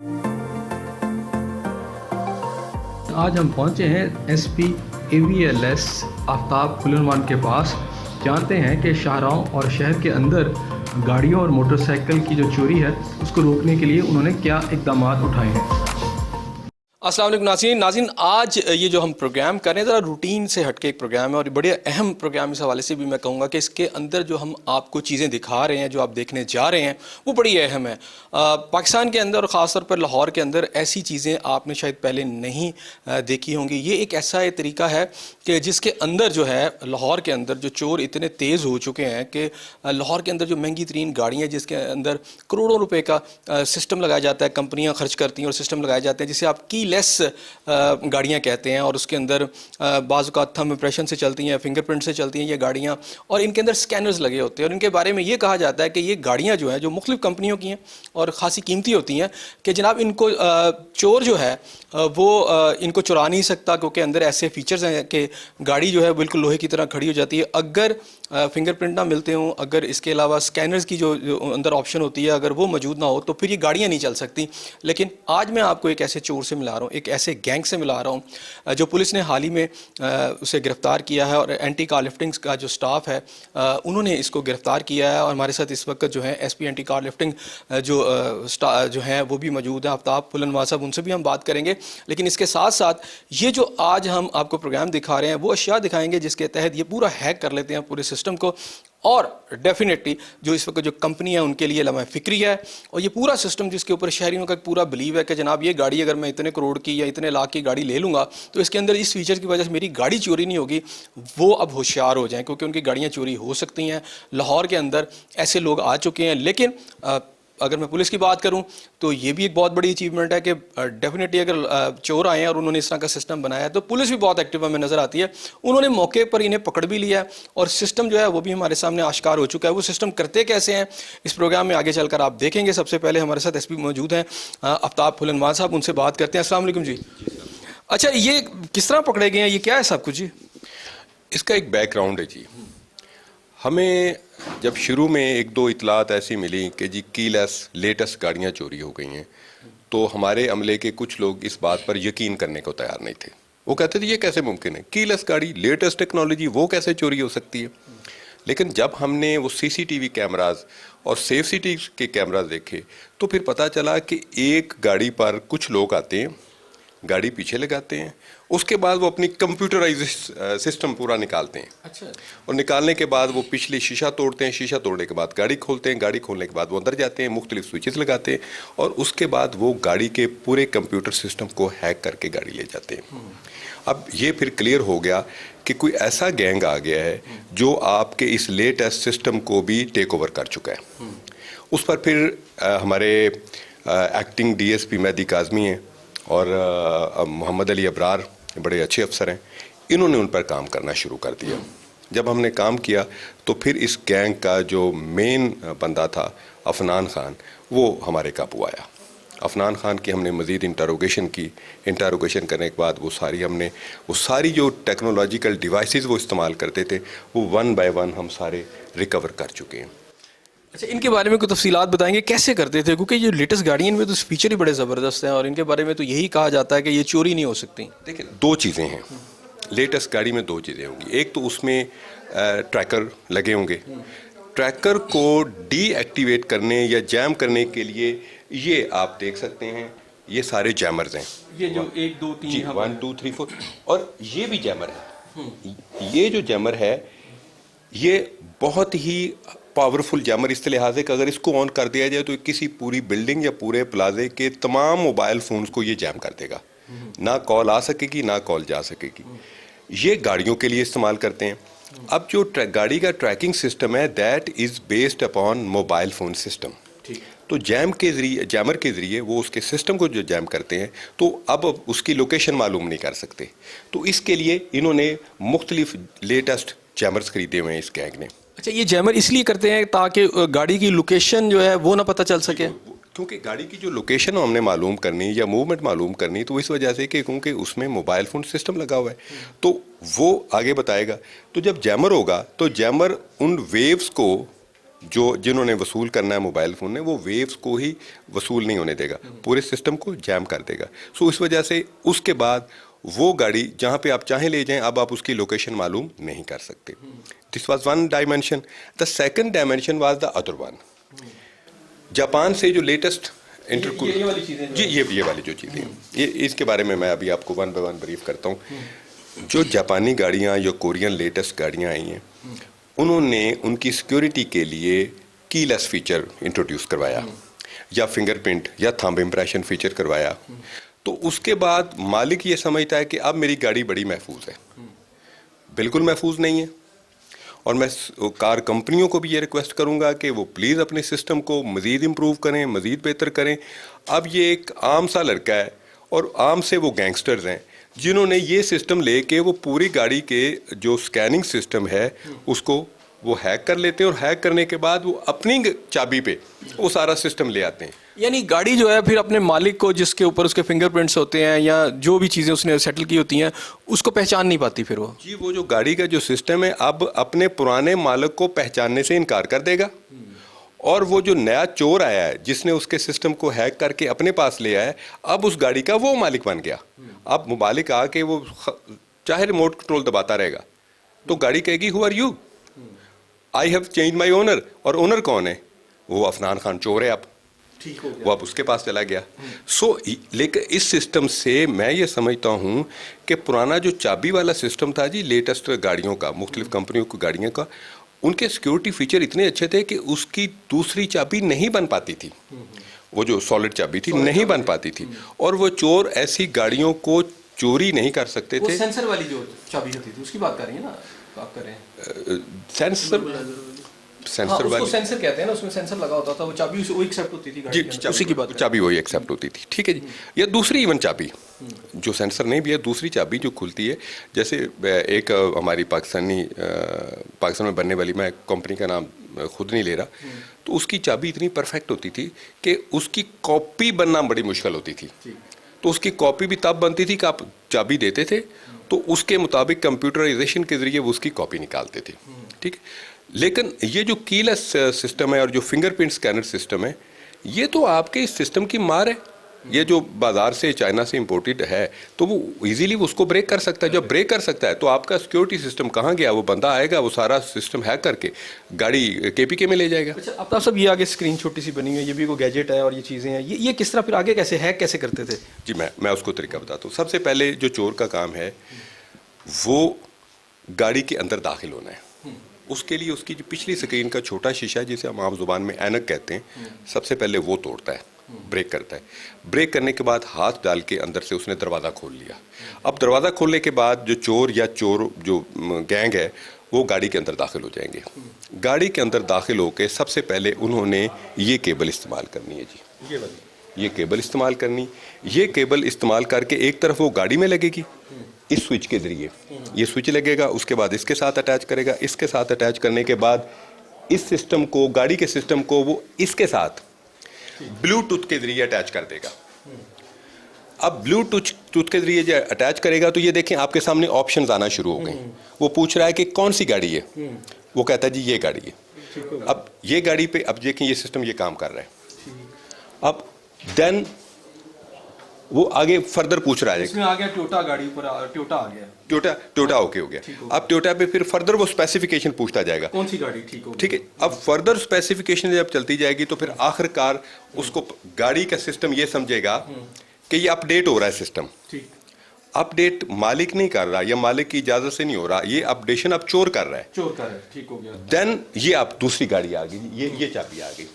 आज हम पहुंचे हैं एसपी AVLS आफ्ताब फुलनवान के पास। जानते हैं कि शाहराहों और शहर के अंदर गाड़ियों और मोटरसाइकिल की जो चोरी है उसको रोकने के लिए उन्होंने क्या इक़दाम उठाए हैं। अस्सलाम वालेकुम नाज़रीन, आज ये जो हम प्रोग्राम कर रहे हैं ज़रा रूटीन से हटके एक प्रोग्राम है और बड़े अहम प्रोग्राम इस हवाले से भी मैं कहूँगा कि इसके अंदर जो हम आपको चीज़ें दिखा रहे हैं, जो आप देखने जा रहे हैं, वो बड़ी अहम है। पाकिस्तान के अंदर और ख़ास तौर पर लाहौर के अंदर ऐसी चीज़ें आपने शायद पहले नहीं देखी होंगी। ये एक ऐसा तरीका है कि जिसके अंदर जो है लाहौर के अंदर जो चोर इतने तेज़ हो चुके हैं कि लाहौर के अंदर जो महंगी तरीन गाड़ियाँ जिसके अंदर करोड़ों रुपए का सिस्टम लगाया जाता है, कंपनियाँ खर्च करती हैं और सिस्टम लगाए जाते हैं जिसे आप की लेस गाड़ियाँ कहते हैं, और उसके अंदर बाज़ औक़ात थंब इम्प्रेशन से चलती हैं, फिंगरप्रिंट से चलती हैं ये गाड़ियाँ, और इनके अंदर स्कैनर्स लगे होते हैं। और इनके बारे में ये कहा जाता है कि ये गाड़ियाँ जो हैं जो मुख्तलिफ़ कंपनियों की हैं और ख़ासी कीमती होती हैं कि जनाब इनको चोर जो है वो इनको चुरा नहीं सकता, क्योंकि अंदर ऐसे फीचर्स हैं कि गाड़ी जो है बिल्कुल लोहे की तरह खड़ी हो जाती है। अगर फिंगरप्रिंट ना मिलते हों, अगर इसके अलावा स्कैनर्स की जो अंदर ऑप्शन होती है अगर वो मौजूद ना हो तो फिर ये गाड़ियाँ नहीं चल सकती। लेकिन आज मैं आपको एक ऐसे चोर से मिला रहा हूँ, एक ऐसे गैंग से मिला रहा हूँ जो पुलिस ने हाल ही में उसे गिरफ़्तार किया है, और एंटी कार लिफ्टिंग का जो स्टाफ है उन्होंने इसको गिरफ़्तार किया है। और हमारे साथ इस वक्त जो है SP एंटी कार लिफ्टिंग जो हैं वो भी मौजूद है, आफ्ताब फुलनवान साहब, उनसे भी हम बात करेंगे। लेकिन इसके साथ साथ ये जो आज हम आपको प्रोग्राम दिखा रहे हैं वो अशिया दिखाएंगे जिसके तहत ये पूरा हैक कर लेते हैं पूरे सिस्टम को, और डेफिनेटली जो इस वक्त जो कंपनी है उनके लिए लम्हा फ़िक्री है। और ये पूरा सिस्टम जिसके ऊपर शहरियों का पूरा बिलीव है कि जनाब ये गाड़ी अगर मैं इतने करोड़ की या इतने लाख की गाड़ी ले लूँगा तो इसके अंदर इस फीचर की वजह से मेरी गाड़ी चोरी नहीं होगी, वो अब होशियार हो जाएं, क्योंकि उनकी गाड़ियाँ चोरी हो सकती हैं। लाहौर के अंदर ऐसे लोग आ चुके हैं। लेकिन अगर मैं पुलिस की बात करूं तो ये भी एक बहुत बड़ी अचीवमेंट है कि डेफिनेटली अगर चोर आए हैं और उन्होंने इस तरह का सिस्टम बनाया है तो पुलिस भी बहुत एक्टिव हमें नज़र आती है। उन्होंने मौके पर इन्हें पकड़ भी लिया है और सिस्टम जो है वो भी हमारे सामने आश्कार हो चुका है। वो सिस्टम करते कैसे हैं इस प्रोग्राम में आगे चलकर आप देखेंगे। सबसे पहले हमारे साथ SP मौजूद हैं आफ्ताब फुलनवान साहब, उनसे बात करते हैं। अस्सलाम वालेकुम जी। अच्छा, ये किस तरह पकड़े गए हैं, ये क्या है सब कुछ जी? इसका एक बैकग्राउंड है जी। हमें जब शुरू में एक दो इतलात ऐसी मिली कि जी कीलेस लेटेस्ट गाड़ियाँ चोरी हो गई हैं, तो हमारे अमले के कुछ लोग इस बात पर यकीन करने को तैयार नहीं थे। वो कहते थे ये कैसे मुमकिन है, कीलेस गाड़ी, लेटेस्ट टेक्नोलॉजी, वो कैसे चोरी हो सकती है। लेकिन जब हमने वो CCTV कैमराज और सेफ सिटी के कैमराज देखे तो फिर पता चला कि एक गाड़ी पर कुछ लोग आते हैं, गाड़ी पीछे लगाते हैं, उसके बाद वो अपनी कंप्यूटराइज सिस्टम पूरा निकालते हैं। अच्छा। और निकालने के बाद वो पिछली शीशा तोड़ते हैं, शीशा तोड़ने के बाद गाड़ी खोलते हैं, गाड़ी खोलने के बाद वो अंदर जाते हैं, मुख्तलिफ स्विचेस लगाते हैं और उसके बाद वो गाड़ी के पूरे कंप्यूटर सिस्टम को हैक करके गाड़ी ले जाते हैं। अब ये फिर क्लियर हो गया कि कोई ऐसा गैंग आ गया है जो आपके इस लेटेस्ट सिस्टम को भी टेक ओवर कर चुका है। उस पर फिर हमारे एक्टिंग DSP मेहदी काज़मी हैं और मोहम्मद अली अबरार बड़े अच्छे अफसर हैं, इन्होंने उन पर काम करना शुरू कर दिया। जब हमने काम किया तो फिर इस गैंग का जो मेन बंदा था अफनान खान, वो हमारे काबू आया। अफनान खान की हमने मज़ीद इंटरोगेशन की। इंटरोगेशन करने के बाद वो सारी जो टेक्नोलॉजिकल डिवाइसेस वो इस्तेमाल करते थे वो 1 बाय 1 हम सारे रिकवर कर चुके हैं। अच्छा, इनके बारे में कुछ तफसीलात बताएंगे कैसे करते थे, क्योंकि ये लेटेस्ट गाड़ियाँ इनमें तो फीचर ही बड़े ज़बरदस्त हैं और इनके बारे में तो यही कहा जाता है कि ये चोरी नहीं हो सकती। देखिए, दो चीज़ें हैं लेटेस्ट गाड़ी में, दो चीज़ें होंगी। एक तो उसमें ट्रैकर लगे होंगे, ट्रैकर को डीएक्टिवेट करने या जैम करने के लिए ये आप देख सकते हैं ये सारे जैमर्स हैं। ये जो 1 2 3 जी 1 2 3 4 और ये भी जैमर है। ये जो जैमर है ये बहुत ही पावरफुल जैमर इस लिहाज है कि अगर इसको ऑन कर दिया जाए तो किसी पूरी बिल्डिंग या पूरे प्लाजे के तमाम मोबाइल फ़ोन्स को ये जैम कर देगा। ना कॉल आ सकेगी ना कॉल जा सकेगी। ये गाड़ियों के लिए इस्तेमाल करते हैं। अब जो गाड़ी का ट्रैकिंग सिस्टम है that is based upon mobile phone system. तो जैमर के ज़रिए वो उसके सिस्टम को जो जैम करते हैं तो अब उसकी लोकेशन मालूम नहीं कर सकते। तो इसके लिए इन्होंने मुख्तलिफ लेटेस्ट जैमर्स खरीदे हुए हैं इस गैंग ने। अच्छा, ये जैमर इसलिए करते हैं ताकि गाड़ी की लोकेशन जो है वो ना पता चल सके, क्योंकि गाड़ी की जो लोकेशन हमने मालूम करनी या मूवमेंट मालूम करनी तो इस वजह से कि क्योंकि उसमें मोबाइल फ़ोन सिस्टम लगा हुआ है तो वो आगे बताएगा। तो जब जैमर होगा तो जैमर उन वेव्स को जो जिन्होंने वसूल करना है मोबाइल फ़ोन ने, वो वेव्स को ही वसूल नहीं होने देगा, पूरे सिस्टम को जैम कर देगा। सो इस वजह से उसके बाद वो गाड़ी जहाँ पे आप चाहें ले जाएं, अब आप उसकी लोकेशन मालूम नहीं कर सकते। This was one dimension. The second dimension was the other one. Japan से जो लेटेस्ट इंटरकूल, ये वाली चीज़ें जी ये वाली जो चीज़ें हैं, ये इसके बारे में मैं अभी आपको वन बाय वन ब्रीफ करता हूँ। जो जापानी गाड़ियाँ या कोरियन लेटेस्ट गाड़ियाँ आई हैं, उन्होंने उनकी सिक्योरिटी के लिए कीलेस फीचर इंट्रोड्यूस करवाया या फिंगरप्रिंट या थंब इम्प्रेशन फीचर करवाया। तो उसके बाद मालिक ये समझता है कि अब मेरी गाड़ी बड़ी महफूज है। बिल्कुल महफूज नहीं है। और मैं कार कंपनियों को भी ये रिक्वेस्ट करूंगा कि वो प्लीज़ अपने सिस्टम को मज़ीद इम्प्रूव करें, मज़ीद बेहतर करें। अब ये एक आम सा लड़का है और आम से वो गैंगस्टर्स हैं जिन्होंने ये सिस्टम लेके वो पूरी गाड़ी के जो स्कैनिंग सिस्टम है उसको वो हैक कर लेते हैं, और हैक करने के बाद वो अपनी चाबी पे वो सारा सिस्टम ले आते हैं। यानी गाड़ी जो है फिर अपने मालिक को, जिसके ऊपर उसके फिंगरप्रिंट्स होते हैं या जो भी चीज़ें उसने सेटल की होती हैं, उसको पहचान नहीं पाती फिर वो। जी, वो जो गाड़ी का जो सिस्टम है अब अपने पुराने मालिक को पहचानने से इनकार कर देगा, और वो जो नया चोर आया है जिसने उसके सिस्टम को हैक करके अपने पास ले आया है, अब उस गाड़ी का वो मालिक बन गया। अब मालिक आके वो चाहे रिमोट कंट्रोल दबाता रहेगा तो गाड़ी कहेगी who are you, I have change my owner. और ओनर कौन है? वो अफनान खान चोर है। अब ठीक हो गया, वो अब उसके पास चला गया। लेकिन इस सिस्टम से मैं ये समझता हूँ कि पुराना जो चाबी वाला सिस्टम था जी, लेटेस्ट गाड़ियों का, मुख्तलिफ कंपनियों की गाड़ियों का, उनके सिक्योरिटी फीचर इतने अच्छे थे कि उसकी दूसरी चाबी नहीं बन पाती थी। वो जो सॉलिड चाबी थी नहीं बन पाती थी, और वो चोर ऐसी गाड़ियों को चोरी नहीं कर सकते थे। सेंसर वाली जो चाबी होती थी उसकी बात कर रही है ना आप? कर रहे हैं सेंसर वाली, सेंसर कहते हैं ना, उसमें सेंसर लगा होता था, वो चाबी वो एक्सेप्ट होती थी गाड़ी के अंदर, उसी की बात। चाबी वही एक्सेप्ट होती थी, ठीक है जी। या दूसरी इवन चाबी जो सेंसर नहीं भी है, दूसरी चाबी जो खुलती है, जैसे एक हमारी पाकिस्तान में बनने वाली, मैं कंपनी का नाम खुद नहीं ले रहा, तो उसकी चाबी इतनी परफेक्ट होती थी कि उसकी कॉपी बनना बड़ी मुश्किल होती थी। तो उसकी कॉपी भी तब बनती थी कि आप चाबी देते थे तो उसके मुताबिक कंप्यूटराइजेशन के जरिए वो उसकी कॉपी निकालते थे, ठीक है। लेकिन ये जो कीलेस सिस्टम है और जो फिंगरप्रिंट स्कैनर सिस्टम है, ये तो आपके इस सिस्टम की मार है। ये जो बाजार से चाइना से इंपोर्टेड है, तो वो इजीली उसको ब्रेक कर सकता है। जब ब्रेक कर सकता है तो आपका सिक्योरिटी सिस्टम कहाँ गया? वो बंदा आएगा, वो सारा सिस्टम हैक करके गाड़ी केपीके में ले जाएगा। अच्छा, अब सब ये आगे स्क्रीन छोटी सी बनी हुई है, ये भी कोई गैजेट है और ये चीज़ें हैं, ये किस तरह फिर आगे कैसे हैक कैसे करते थे? जी, मैं उसको तरीका बताता हूँ। सबसे पहले जो चोर का काम है वो गाड़ी के अंदर दाखिल होना है। उसके लिए उसकी जो पिछली स्क्रीन का छोटा शीशा है, जिसे हम आम जुबान में ऐनक कहते हैं, सबसे पहले वो तोड़ता है, ब्रेक करता है। ब्रेक करने के बाद हाथ डाल के अंदर से उसने दरवाज़ा खोल लिया। अब दरवाज़ा खोलने के बाद जो चोर जो गैंग है वो गाड़ी के अंदर दाखिल हो जाएंगे। गाड़ी के अंदर दाखिल होकर सबसे पहले उन्होंने ये केबल इस्तेमाल करनी है जी, ये केबल इस्तेमाल करनी। ये केबल इस्तेमाल करके एक तरफ वो गाड़ी में लगेगी इस स्विच के ज़रिए, ये स्विच लगेगा, उसके बाद इसके साथ अटैच करेगा। इसके साथ अटैच करने के बाद इस सिस्टम को, गाड़ी के सिस्टम को वो इसके साथ ब्लूटूथ के ज़रिए अटैच कर देगा। अब ब्लूटूथ के ज़रिए जो अटैच करेगा तो ये देखें आपके सामने ऑप्शंस आना शुरू हो गए। वो पूछ रहा है कि कौन सी गाड़ी है, वो कहता है जी ये गाड़ी है। अब ये गाड़ी पे अब देखें ये सिस्टम ये काम कर रहा है। अब देन वो आगे फर्दर पूछ रहा है, इसमें आ गया टोयोटा, गाड़ी ऊपर टोयोटा आ गया, टोयोटा ओके हो गया। अब टोयोटा पे फिर फर्दर वो स्पेसिफिकेशन पूछता जाएगा, कौन सी गाड़ी ठीक हो, ठीक है। अब फर्दर स्पेसिफिकेशन जब चलती जाएगी तो फिर आखिरकार उसको गाड़ी का सिस्टम ये समझेगा कि ये अपडेट हो रहा है सिस्टम। अपडेट मालिक नहीं कर रहा या मालिक की इजाजत से नहीं हो रहा, ये अपडेशन अब चोर कर रहा है, ठीक हो गया। देन ये अब दूसरी गाड़ी आ गई, ये चाबी आ गई।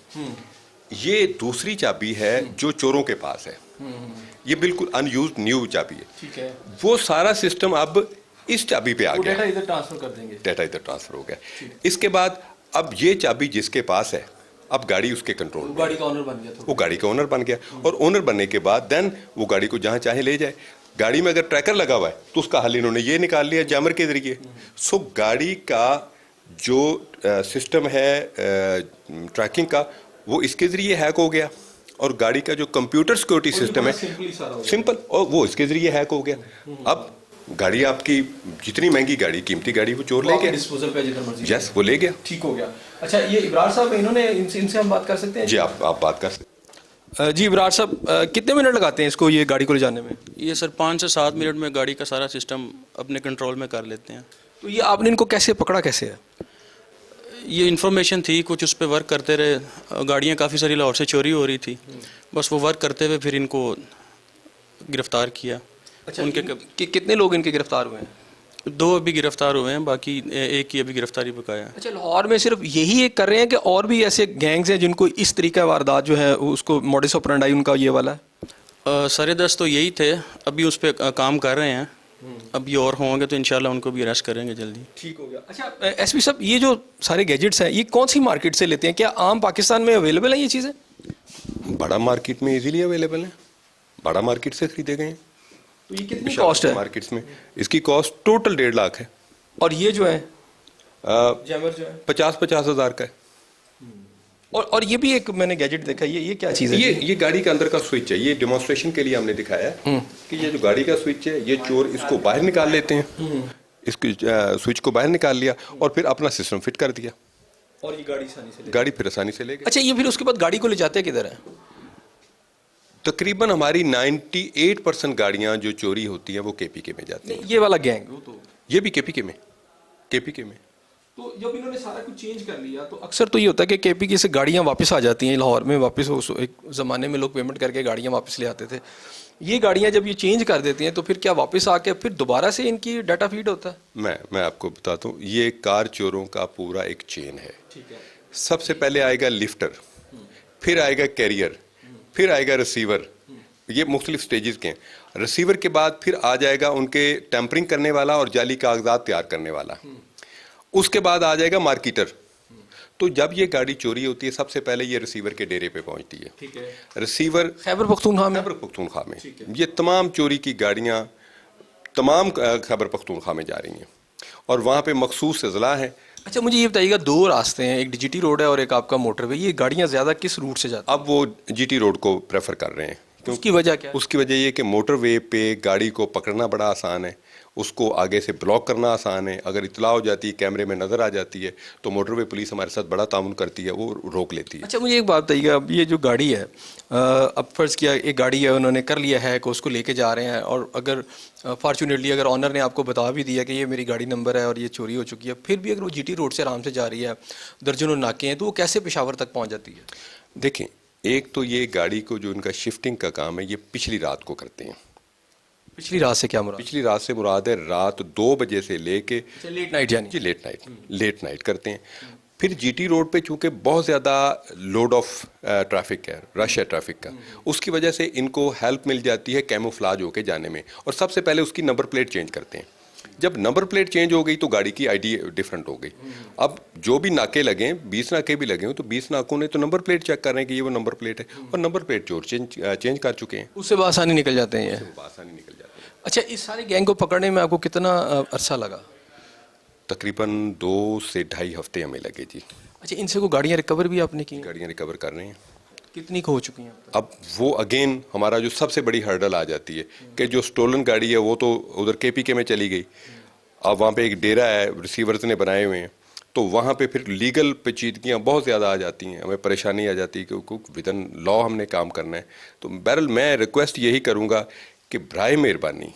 ये दूसरी चाबी है जो चोरों के पास है, ये बिल्कुल अनयूज्ड न्यू चाबी है, ठीक है। वो सारा सिस्टम अब इस चाबी पे आ गया, डेटा इधर ट्रांसफर कर देंगे, डेटा इधर ट्रांसफर हो गया। इसके बाद अब ये चाबी जिसके पास है, अब गाड़ी उसके कंट्रोल, गाड़ी का ओनर बन गया, वो गाड़ी का ओनर बन गया। और ओनर बनने के बाद देन वो गाड़ी को जहाँ चाहे ले जाए। गाड़ी में अगर ट्रैकर लगा हुआ है तो उसका हल इन्होंने ये निकाल लिया जैमर के जरिए। सो गाड़ी का जो सिस्टम है ट्रैकिंग का, वो इसके जरिए हैक हो गया। और गाड़ी का जो कंप्यूटर सिक्योरिटी सिस्टम है सिंपल, और वो इसके जरिए हैक हो गया। अब गाड़ी आपकी जितनी महंगी गाड़ी, कीमती गाड़ी, वो चोर ले गया, डिस्पोजल पे जितना मर्जी यस वो ले गया। ठीक हो गया। अच्छा, ये इब्रार साहब इन्होंने इनसे हम बात कर सकते हैं? जी आप बात कर सकते हैं। जी इब्रार साहब, कितने मिनट लगाते हैं इसको, ये गाड़ी को ले जाने में? ये सर 5 से 7 मिनट में गाड़ी का सारा सिस्टम अपने कंट्रोल में कर लेते हैं। तो ये आपने इनको कैसे पकड़ा, कैसे है? ये इन्फॉर्मेशन थी, कुछ उस पर वर्क करते रहे, गाड़ियाँ काफ़ी सारी लाहौर से चोरी हो रही थी, बस वो वर्क करते हुए फिर इनको गिरफ़्तार किया। अच्छा, उनके कितने लोग इनके गिरफ्तार हुए हैं? 2 अभी गिरफ़्तार हुए हैं, बाकी एक की अभी गिरफ़्तारी बकाया है। अच्छा, लाहौर में सिर्फ यही एक कर रहे हैं कि और भी ऐसे गैंग्स हैं जिनको इस तरीका वारदात जो है उसको मॉडस ऑपरेंडाई उनका ये वाला है? सारे 10 तो यही थे, अभी उस पर काम कर रहे हैं, अभी और होंगे तो इंशाल्लाह उनको भी अरेस्ट करेंगे जल्दी। ठीक हो गया। अच्छा एसपी साहब, ये जो सारे गैजेट्स हैं ये कौन सी मार्केट से लेते हैं? क्या आम पाकिस्तान में अवेलेबल है ये चीज़ें? बड़ा मार्केट में इजीली अवेलेबल है, बड़ा मार्केट से खरीदे गए हैं। तो ये कितनी कॉस्ट है मार्केट्स में? इसकी कॉस्ट टोटल 1.5 लाख है। और ये जो है जैमर जो है 50-50 हज़ार का है। और ये भी एक मैंने गैजेट देखा, ये क्या चीज़ है? ये गाड़ी के अंदर का स्विच है, ये डेमोन्स्ट्रेशन के लिए हमने दिखाया है कि ये जो गाड़ी का स्विच है, ये चोर इसको बाहर निकाल लेते हैं, इसको स्विच को बाहर निकाल लिया और फिर अपना सिस्टम फिट कर दिया, और ये गाड़ी आसानी से गाड़ी फिर आसानी से ले गए। अच्छा, ये फिर उसके बाद गाड़ी को ले जाते किधर है? तकरीबन हमारी 98% गाड़ियां जो चोरी होती हैं वो केपीके में जाती हैं। ये वाला गैंग तो ये भी केपीके में। तो जब इन्होंने सारा कुछ चेंज कर लिया तो अक्सर तो ये होता है कि केपीके से गाड़ियाँ वापस आ जाती हैं लाहौर में वापस। उस एक ज़माने में लोग पेमेंट करके गाड़ियाँ वापस ले आते थे। ये गाड़ियाँ जब ये चेंज कर देती हैं तो फिर क्या वापस आके फिर दोबारा से इनकी डाटा फीड होता है? मैं आपको बताता हूँ, ये कार चोरों का पूरा एक चेन है। ठीक है। सबसे पहले आएगा लिफ्टर, फिर आएगा कैरियर, फिर आएगा रिसीवर। ये मुख्तलिफ स्टेजेस के हैं। रिसीवर के बाद फिर आ जाएगा उनके टेम्परिंग करने वाला और जाली कागजात तैयार करने वाला। उसके बाद आ जाएगा मार्केटर। तो जब ये गाड़ी चोरी होती है सबसे पहले ये रिसीवर के डेरे पे पहुंचती है। ठीक है। रिसीवर खैबर पख्तूनख्वा में ये तमाम चोरी की गाड़ियां तमाम खैबर पख्तूनख्वा में जा रही हैं और वहाँ पे मखसूस अजला है। अच्छा, मुझे ये बताइएगा, 2 रास्ते हैं, एक जीटी रोड है और एक आपका मोटरवे, ये गाड़ियाँ ज़्यादा किस रूट से जाती हैं? अब वो जीटी रोड को प्रेफर कर रहे हैं। उसकी वजह क्या है? उसकी वजह ये कि मोटरवे पे गाड़ी को पकड़ना बड़ा आसान है, उसको आगे से ब्लॉक करना आसान है। अगर इतला हो जाती है, कैमरे में नज़र आ जाती है तो मोटरवे पुलिस हमारे साथ बड़ा ताउन करती है, वो रोक लेती है। अच्छा, मुझे एक बात बताइएगा, अब ये जो गाड़ी है, अब फर्ज़ किया एक गाड़ी है, उन्होंने कर लिया है कि उसको लेके जा रहे हैं और अगर फॉर्चुनेटली अगर ऑनर ने आपको बता भी दिया कि ये मेरी गाड़ी नंबर है और ये चोरी हो चुकी है, फिर भी अगर वो जीटी रोड से आराम से जा रही है, दर्जनों नाके हैं, तो वो कैसे पेशावर तक पहुँच जाती है? देखें, एक तो ये गाड़ी को जो इनका शिफ्टिंग का काम है ये पिछली रात को करते हैं। पिछली रात से क्या मुराद? पिछली रात से मुराद है रात 2 बजे से लेके लेट नाइट, यानी जी लेट नाइट करते हैं। फिर जीटी रोड पे चूंकि बहुत ज़्यादा लोड ऑफ ट्रैफिक है, रश है ट्रैफिक का, उसकी वजह से इनको हेल्प मिल जाती है कैमोफ्लाज होके जाने में। और सबसे पहले उसकी नंबर प्लेट चेंज करते हैं। जब नंबर प्लेट चेंज हो गई तो गाड़ी की आईडी डिफरेंट हो गई। अब जो भी नाके लगे, 20 नाके भी लगे हो, तो 20 नाकों ने तो नंबर प्लेट चेक कर रहे हैं कि ये वो नंबर प्लेट है, और नंबर प्लेट चोर चेंज कर चुके हैं। उससे आसानी निकल जाते हैं ये। आसानी निकल जाती है। अच्छा, इस सारे गैंग को पकड़ने में आपको कितना अरसा लगा? तकरीबन 2 से ढाई हफ्ते हमें लगे जी। अच्छा, इनसे को गाड़ियाँ रिकवर भी आपने की? गाड़ियाँ रिकवर कर रहे हैं। कितनी हो चुकी हैं? अब वो अगेन हमारा जो सबसे बड़ी हर्डल आ जाती है कि जो स्टोलन गाड़ी है वो तो उधर केपीके में चली गई। अब वहाँ पे एक डेरा है, रिसीवर्स ने बनाए हुए हैं, तो वहाँ पे फिर लीगल पेचीदगियाँ बहुत ज़्यादा आ जाती हैं, हमें परेशानी आ जाती है क्योंकि विदन लॉ हमने काम करना है। तो बहरहाल मैं रिक्वेस्ट यही करूँगा कि बराए मेहरबानी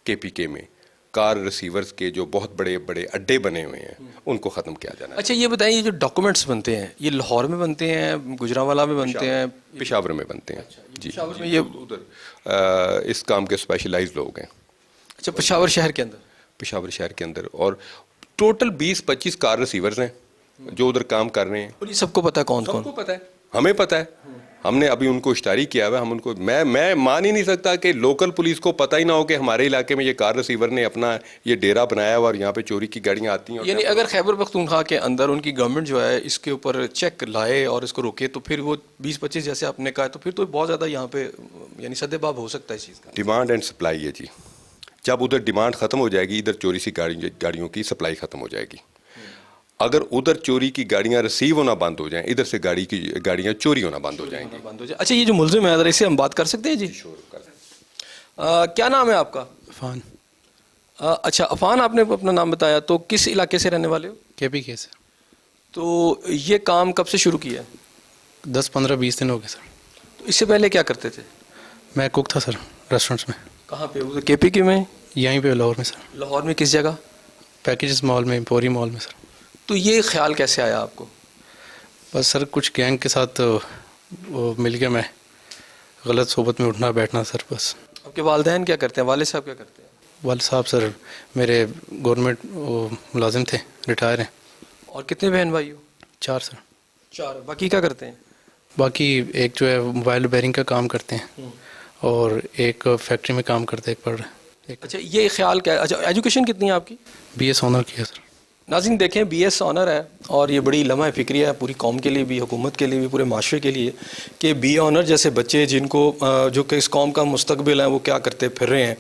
केपीके में कार रिसीवर्स के जो बहुत बड़े बड़े अड्डे बने हुए हैं उनको ख़त्म किया जाना है। अच्छा, ये बताइए, ये जो डॉक्यूमेंट्स बनते हैं ये लाहौर में बनते हैं, गुजरांवाला में बनते हैं, पेशावर में बनते हैं? जी, पेशावर में ये उधर इस काम के स्पेशलाइज लोग हैं। अच्छा, पेशावर शहर के अंदर? पेशावर शहर के अंदर, और टोटल 20-25 कार रिसीवर्स हैं जो उधर काम कर रहे हैं। और ये सबको पता है कौन कौन? सबको पता है, हमें पता है। हमने अभी उनको इश्तारी किया हुआ है। हम उनको मैं मान ही नहीं सकता कि लोकल पुलिस को पता ही ना हो कि हमारे इलाके में ये कार रिसीवर ने अपना ये डेरा बनाया हुआ और यहाँ पे चोरी की गाड़ियाँ आती हैं। यानी अगर खैबर पख्तूनख्वा के अंदर उनकी गवर्नमेंट जो है इसके ऊपर चेक लाए और इसको रोके तो फिर वो 20-25 जैसे आपने कहा, तो फिर तो बहुत ज़्यादा यहाँ पे यानी सद्देबाब हो सकता है इस चीज़ का। डिमांड एंड सप्लाई है जी। जब उधर डिमांड ख़त्म हो जाएगी, इधर चोरी सी गाड़ियों की सप्लाई ख़त्म हो जाएगी। अगर उधर चोरी की गाड़ियां रिसीव होना बंद हो जाएं, इधर से गाड़ियां चोरी होना बंद हो जाएंगी। अच्छा, ये जो मुलजिम है, अगर इससे हम बात कर सकते हैं जी? क्या नाम है आपका? इरफान। अच्छा अफान, आपने अपना नाम बताया, तो किस इलाके से रहने वाले हो? केपी के सर। तो ये काम कब से शुरू किया है? 10-15-20 दिन हो गए सर। तो इससे पहले क्या करते थे? मैं कुक था सर रेस्टोरेंट्स में। कहाँ पे? वो केपी के में? यहीं पे लाहौर में सर। लाहौर में किस जगह? पैकेजेस मॉल में, एम्पोरियम मॉल में सर। तो ये ख्याल कैसे आया आपको? बस सर कुछ गैंग के साथ वो मिल गया, मैं गलत सोबत में उठना बैठना सर बस। आपके वालिदैन क्या करते हैं? वालिद साहब क्या करते हैं? वाल साहब सर मेरे गवर्नमेंट वो मुलाजिम थे, रिटायर हैं। और कितने बहन भाई हो? 4 सर। 4। बाकी क्या करते हैं? बाकी एक जो है मोबाइल रिपेयरिंग का काम करते हैं और एक फैक्ट्री में काम करते हैं, एक पढ़ रहे हैं। अच्छा, ये ख्याल क्या? अच्छा, एजुकेशन कितनी है आपकी? BS ऑनर किया सर। नाज़रीन देखें, BS ऑनर है और ये बड़ी लम्हा फ़िक्रिया है पूरी कौम के लिए भी, हुकूमत के लिए भी, पूरे माशरे के लिए, कि BA ऑनर जैसे बच्चे जिनको जो कि इस कौम का मुस्तकबिल है वो क्या करते फिर रहे हैं।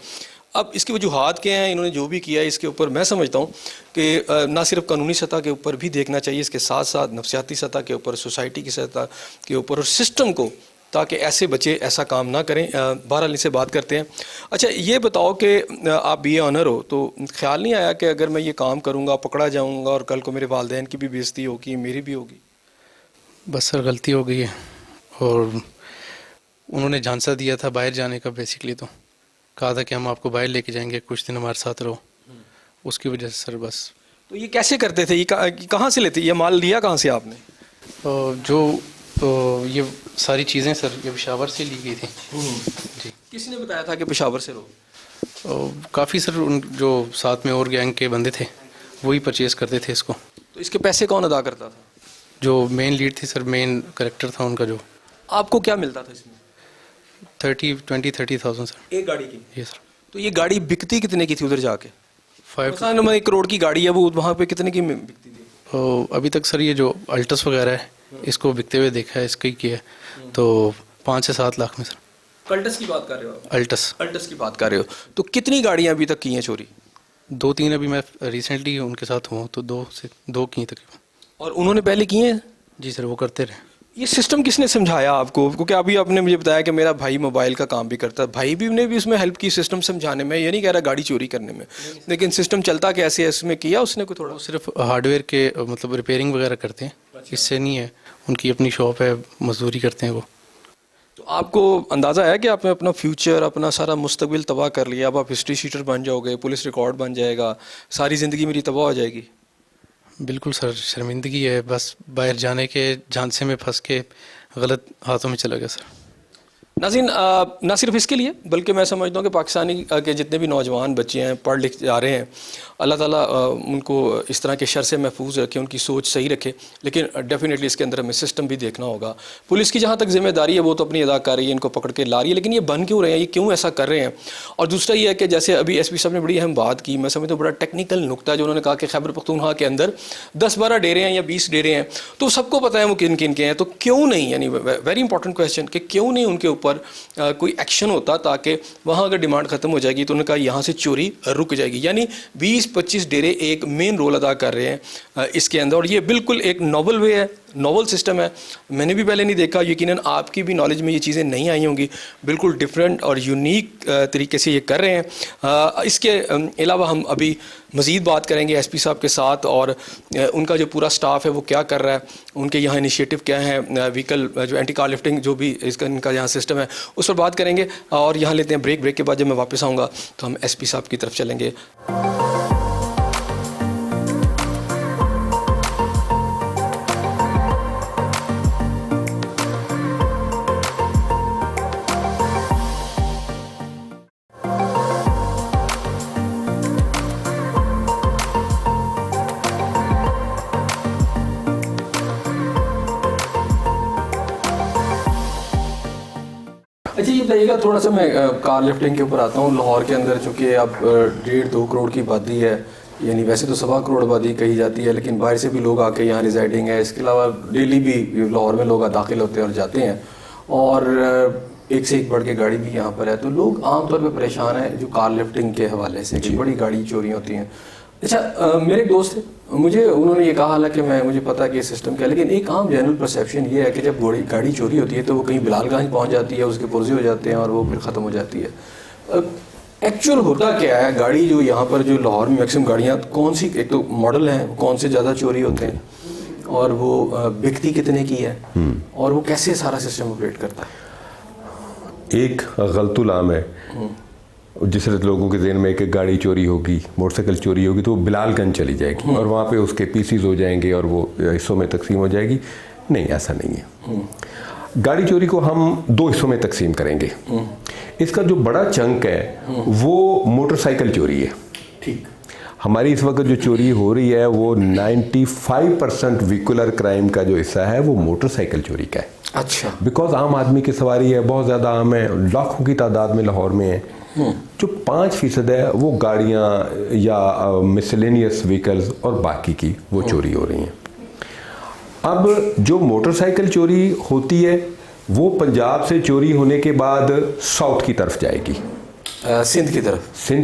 अब इसकी वजूहात क्या हैं, इन्होंने जो भी किया है इसके ऊपर मैं समझता हूँ कि ना सिर्फ कानूनी सतह के ऊपर भी देखना चाहिए, इसके साथ साथ नफसियाती सतह के ऊपर, सोसाइटी की सतह के ऊपर और सिस्टम को, ताकि ऐसे बच्चे ऐसा काम ना करें। बहरहाल इनसे बात करते हैं। अच्छा ये बताओ कि आप BA ऑनर हो, तो ख्याल नहीं आया कि अगर मैं ये काम करूँगा पकड़ा जाऊँगा और कल को मेरे वालिदैन की भी बेइज्जती होगी, मेरी भी होगी? बस सर गलती हो गई है और उन्होंने झांसा दिया था बाहर जाने का। बेसिकली तो कहा था कि हम आपको बाहर लेके जाएंगे, कुछ दिन हमारे साथ रहो, उसकी वजह से सर बस। तो ये कैसे करते थे? ये कहाँ से लेते? ये माल लिया कहाँ से आपने? जो ये सारी चीज़ें सर ये पेशावर से ली गई थी जी। किसने बताया था कि पेशावर से लो? काफ़ी सर उन जो साथ में और गैंग के बंदे थे वही परचेज़ करते थे इसको। तो इसके पैसे कौन अदा करता था? जो मेन लीड थी सर, मेन करेक्टर था उनका जो। आपको क्या मिलता था इसमें? 30,000 सर एक गाड़ी की? ये सर। तो ये गाड़ी बिकती कितने की थी उधर जाके? 5 1 करोड़ की गाड़ी है, वो वहाँ पे कितने की बिकती थी? अभी तक सर ये जो अल्टस वगैरह है इसको बिकते हुए देखा है, इसका ही किया है तो 5 से 7 लाख में सर। अल्टस की बात कर रहे हो आप? अल्टस अल्टस की बात कर रहे हो। तो कितनी गाड़ियाँ अभी तक की हैं चोरी? 2-3 अभी मैं रिसेंटली उनके साथ हुआ तो 2 की तकरीबन। और उन्होंने पहले किए हैं? जी सर वो करते रहे। ये सिस्टम किसने समझाया आपको? क्योंकि अभी आपने मुझे बताया कि मेरा भाई मोबाइल का काम भी करता है, भाई भी ने भी उसमें हेल्प की सिस्टम समझाने में, ये नहीं कह रहा गाड़ी चोरी करने में, लेकिन सिस्टम चलता कैसे है इसमें किया उसने कोई थोड़ा? वो सिर्फ हार्डवेयर के मतलब रिपेयरिंग वगैरह करते हैं, इससे नहीं है। उनकी अपनी शॉप है, मजदूरी करते हैं वो। तो आपको अंदाज़ा है कि आपने अपना फ्यूचर, अपना सारा मुस्तकबिल तबाह कर लिया, अब आप हिस्ट्री शीटर बन जाओगे, पुलिस रिकॉर्ड बन जाएगा, सारी ज़िंदगी मेरी तबाह हो जाएगी? बिल्कुल सर, शर्मिंदगी है, बस बाहर जाने के झांसे में फंस के गलत हाथों में चला गया सर। नाज़रीन, ना सिर्फ इसके लिए बल्कि मैं समझता हूँ कि पाकिस्तानी के जितने भी नौजवान बच्चे हैं, पढ़ लिख जा रहे हैं, अल्लाह ताला उनको इस तरह के शर से महफूज रखे, उनकी सोच सही रखे। लेकिन डेफिनेटली इसके अंदर हमें सिस्टम भी देखना होगा। पुलिस की जहाँ तक जिम्मेदारी है वो तो अपनी अदा कर रही है, इनको पकड़ के ला रही है, लेकिन ये बन क्यों रहे हैं, ये क्यों ऐसा कर रहे हैं? और दूसरा ये है कि जैसे अभी SP साहब ने बड़ी अहम बात की, मैं समझता हूँ बड़ा टेक्निकल नुकता है जो उन्होंने कहा कि खैबर पख्तूनख्वा के अंदर 10-12 डेरे हैं या 20 डेरे हैं, तो सबको पता है वो किन किन के हैं, तो क्यों नहीं, यानी वेरी इंपॉर्टेंट क्वेश्चन, कि क्यों नहीं उनके ऊपर कोई एक्शन होता, ताकि वहाँ अगर डिमांड ख़त्म हो जाएगी तो उन्होंने कहा यहाँ से चोरी रुक जाएगी। यानी 20-25 डेरे एक मेन रोल अदा कर रहे हैं इसके अंदर, और ये बिल्कुल एक नॉवल वे है, नॉवल सिस्टम है। मैंने भी पहले नहीं देखा, यकीनन आपकी भी नॉलेज में ये चीज़ें नहीं आई होंगी। बिल्कुल डिफरेंट और यूनिक तरीके से ये कर रहे हैं। इसके अलावा हम अभी मज़ीद बात करेंगे SP साहब के साथ, और उनका जो पूरा स्टाफ है वो क्या कर रहा है, उनके यहाँ इनिशिएटिव क्या है, व्हीकल जो एंटी कार लिफ्टिंग जो भी इसका इनका यहाँ सिस्टम है उस पर बात करेंगे। और यहाँ लेते हैं ब्रेक के बाद जब मैं वापस आऊँगा तो हम SP साहब की तरफ चलेंगे। अच्छा ये बताइएगा, थोड़ा सा मैं कार लिफ्टिंग के ऊपर आता हूँ। लाहौर के अंदर चूँकि अब 1.5-2 करोड़ की आबादी है, यानी वैसे तो 1.25 करोड़ आबादी कही जाती है, लेकिन बाहर से भी लोग आके यहाँ रिजाइडिंग है। इसके अलावा डेली भी लाहौर में लोग दाखिल होते हैं और जाते हैं, और एक से एक बढ़ के गाड़ी भी यहाँ पर है। तो लोग आमतौर पर परेशान हैं जो कार लिफ्टिंग के हवाले से कि बड़ी गाड़ी चोरी होती हैं। अच्छा मेरे एक दोस्त थे, मुझे उन्होंने ये कहा, हालांकि मुझे पता है कि सिस्टम क्या है, लेकिन एक आम जनरल परसेप्शन ये है कि जब गाड़ी चोरी होती है तो वो कहीं बिलालगंज पहुंच जाती है, उसके पुर्जे हो जाते हैं और वो फिर ख़त्म हो जाती है। एक्चुअल होता क्या है? गाड़ी जो यहाँ पर जो लाहौर में मैक्सिमम गाड़ियाँ कौन सी, एक तो मॉडल हैं, कौन से ज़्यादा चोरी होते हैं, और वो बिकती कितने की है, और वो कैसे सारा सिस्टम ऑपरेट करता है? एक गलतुल आम है, जिस लोगों के जहन में एक गाड़ी चोरी होगी, मोटरसाइकिल चोरी होगी, तो वो बिलालगंज चली जाएगी और वहाँ पे उसके पीसीज हो जाएंगे और वो हिस्सों में तकसीम हो जाएगी। नहीं, ऐसा नहीं है। गाड़ी चोरी को हम 2 हिस्सों में तकसीम करेंगे। इसका जो बड़ा चंक है वो मोटरसाइकिल चोरी है। ठीक। हमारी इस वक्त जो चोरी हो रही है वो 95% व्हीकुलर क्राइम का जो हिस्सा है वो मोटरसाइकिल चोरी का है। अच्छा। बिकॉज आम आदमी की सवारी है, बहुत ज़्यादा आम है, लाखों की तादाद में लाहौर में है। जो 5% है वो गाड़ियाँ या मिसलेनियस व्हीकल्स और बाकी की वो चोरी हो रही हैं। अब जो मोटरसाइकिल चोरी होती है वो पंजाब से चोरी होने के बाद साउथ की तरफ जाएगी, सिंध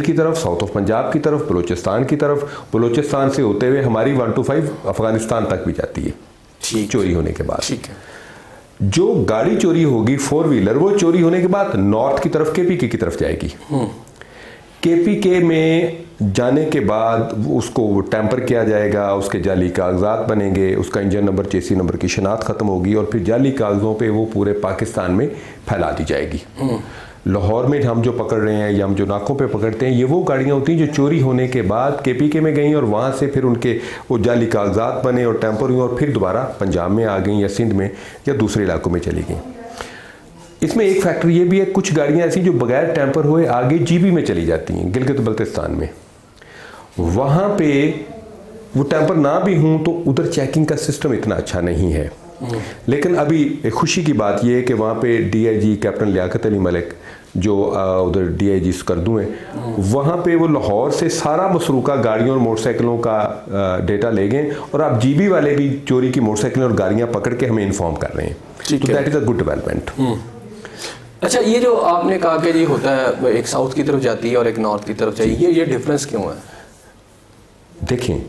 की तरफ, साउथ ऑफ पंजाब की तरफ, बलूचिस्तान की तरफ, बलूचिस्तान से होते हुए हमारी 125 अफगानिस्तान तक भी जाती है। ठीक। चोरी होने के बाद ठीक है। जो गाड़ी चोरी होगी 4 व्हीलर, वो चोरी होने के बाद नॉर्थ की तरफ केपीके की तरफ जाएगी। केपीके में जाने के बाद उसको टैंपर किया जाएगा, उसके जाली कागजात बनेंगे, उसका इंजन नंबर, चेसी नंबर की शनाख्त ख़त्म होगी और फिर जाली कागज़ों पे वो पूरे पाकिस्तान में फैला दी जाएगी। लाहौर में हम जो पकड़ रहे हैं या हम जो नाकों पे पकड़ते हैं, ये वो गाड़ियाँ होती हैं जो चोरी होने के बाद केपीके में गई और वहाँ से फिर उनके वो जाली कागजात बने और टैंपर हुए और फिर दोबारा पंजाब में आ गई या सिंध में या दूसरे इलाकों में चली गई। इसमें एक फैक्टर ये भी है, कुछ गाड़ियाँ ऐसी जो बगैर टैंपर हुए आगे जीबी में चली जाती हैं, गिलगित बल्तिस्तान में। वहाँ पे वो टैंपर ना भी हों तो उधर चेकिंग का सिस्टम इतना अच्छा नहीं है। लेकिन अभी एक खुशी की बात यह है कि वहाँ पे डीआईजी कैप्टन लियाकत अली मलिक जो उधर डीआईजी स्कर्दू हैं, वहाँ पे वो लाहौर से सारा मसरूका गाड़ियों और मोटरसाइकिलों का डेटा ले गए और अब जीबी वाले भी चोरी की मोटरसाइकिलें और गाड़ियाँ पकड़ के हमें इन्फॉर्म कर रहे हैं। तो that is a good development. अच्छा, ये जो आपने कहा कि जी होता है, एक साउथ की तरफ जाती है और एक नॉर्थ की तरफ जाएगी, ये डिफरेंस क्यों है? देखें,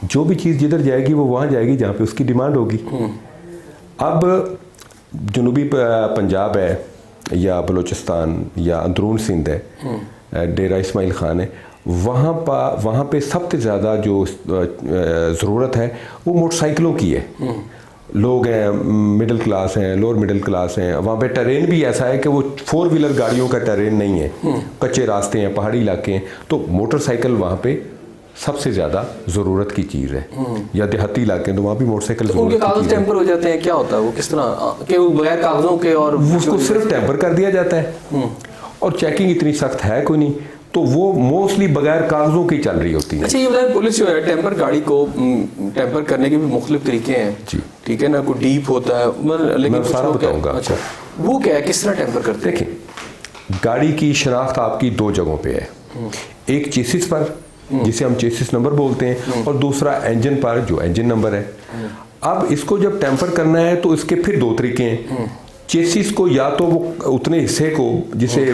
जो भी चीज़ जिधर जाएगी वो वहाँ जाएगी जहाँ पे उसकी डिमांड होगी। अब जनूबी पंजाब है या बलूचिस्तान या अंदरून सिंध है, डेरा इस्माइल ख़ान है, वहाँ पे सबसे ज़्यादा जो ज़रूरत है वो मोटरसाइकिलों की है। लोग हैं, मिडिल क्लास हैं, लोअर मिडिल क्लास हैं, वहाँ पे टेरेन भी ऐसा है कि वो 4 व्हीलर गाड़ियों का टेरेन नहीं है, कच्चे रास्ते हैं, पहाड़ी इलाके हैं, तो मोटरसाइकिल वहाँ पे सबसे ज़्यादा ज़रूरत की चीज़ है। या देहाती इलाके हैं तो वहाँ भी मोटरसाइकिल तो उनके कागज टेम्पर हो जाते हैं, क्या होता है वो, किस तरह के बगैर कागजों के, और उसको सिर्फ टेम्पर कर दिया जाता है और चेकिंग इतनी सख्त है कोई नहीं, तो वो मोस्टली बगैर कागजों की चल रही होती है। अच्छा, ये बताएं, पुलिस जो है टेम्पर गाड़ी को टेम्पर करने के भी मुख्तलिफ तरीके हैं जी, ठीक है ना, कोई डीप होता है, लेकिन मैं सारा बताऊंगा। अच्छा, वो क्या है, किस तरह टेम्पर करते हैं? देखिए, गाड़ी की शनाख्त आपकी 2 जगहों पे है, एक चेसिस पर जिसे हम चेसिस नंबर बोलते हैं और दूसरा इंजन पर जो इंजन नंबर है। अब इसको जब टेम्पर करना है तो इसके फिर 2 तरीके हैं। चेसिस को या तो वो उतने हिस्से को जिसे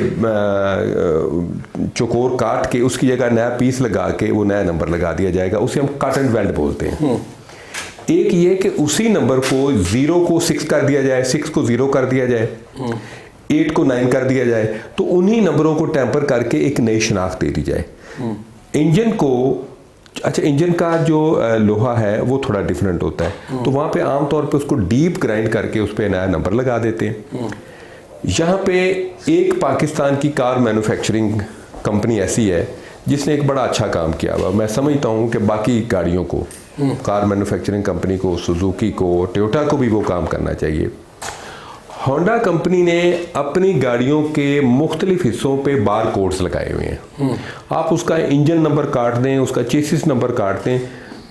चौकोर काट के उसकी जगह नया पीस लगा के वो नया नंबर लगा दिया जाएगा, उसे हम कट एंड वेल्ड बोलते हैं। एक ये कि उसी नंबर को 0 को 6 कर दिया जाए, 6 को 0 कर दिया जाए, 8 को 9 कर दिया जाए, तो उन्हीं नंबरों को टेम्पर करके एक नई शनाख्त दे दी जाए। इंजन को, अच्छा, इंजन का जो लोहा है वो थोड़ा डिफरेंट होता है, तो वहाँ पे आमतौर पे उसको डीप ग्राइंड करके उस पर नया नंबर लगा देते हैं। यहाँ पे एक पाकिस्तान की कार मैन्युफैक्चरिंग कंपनी ऐसी है जिसने एक बड़ा अच्छा काम किया हुआ। मैं समझता हूँ कि बाकी गाड़ियों को, कार मैन्युफैक्चरिंग कंपनी को, सुजुकी को, टोयोटा को भी वो काम करना चाहिए। होंडा कंपनी ने अपनी गाड़ियों के मुख्तलिफ हिस्सों पे बार कोड्स लगाए हुए हैं। आप उसका इंजन नंबर काट दें, उसका चेसिस नंबर काट दें,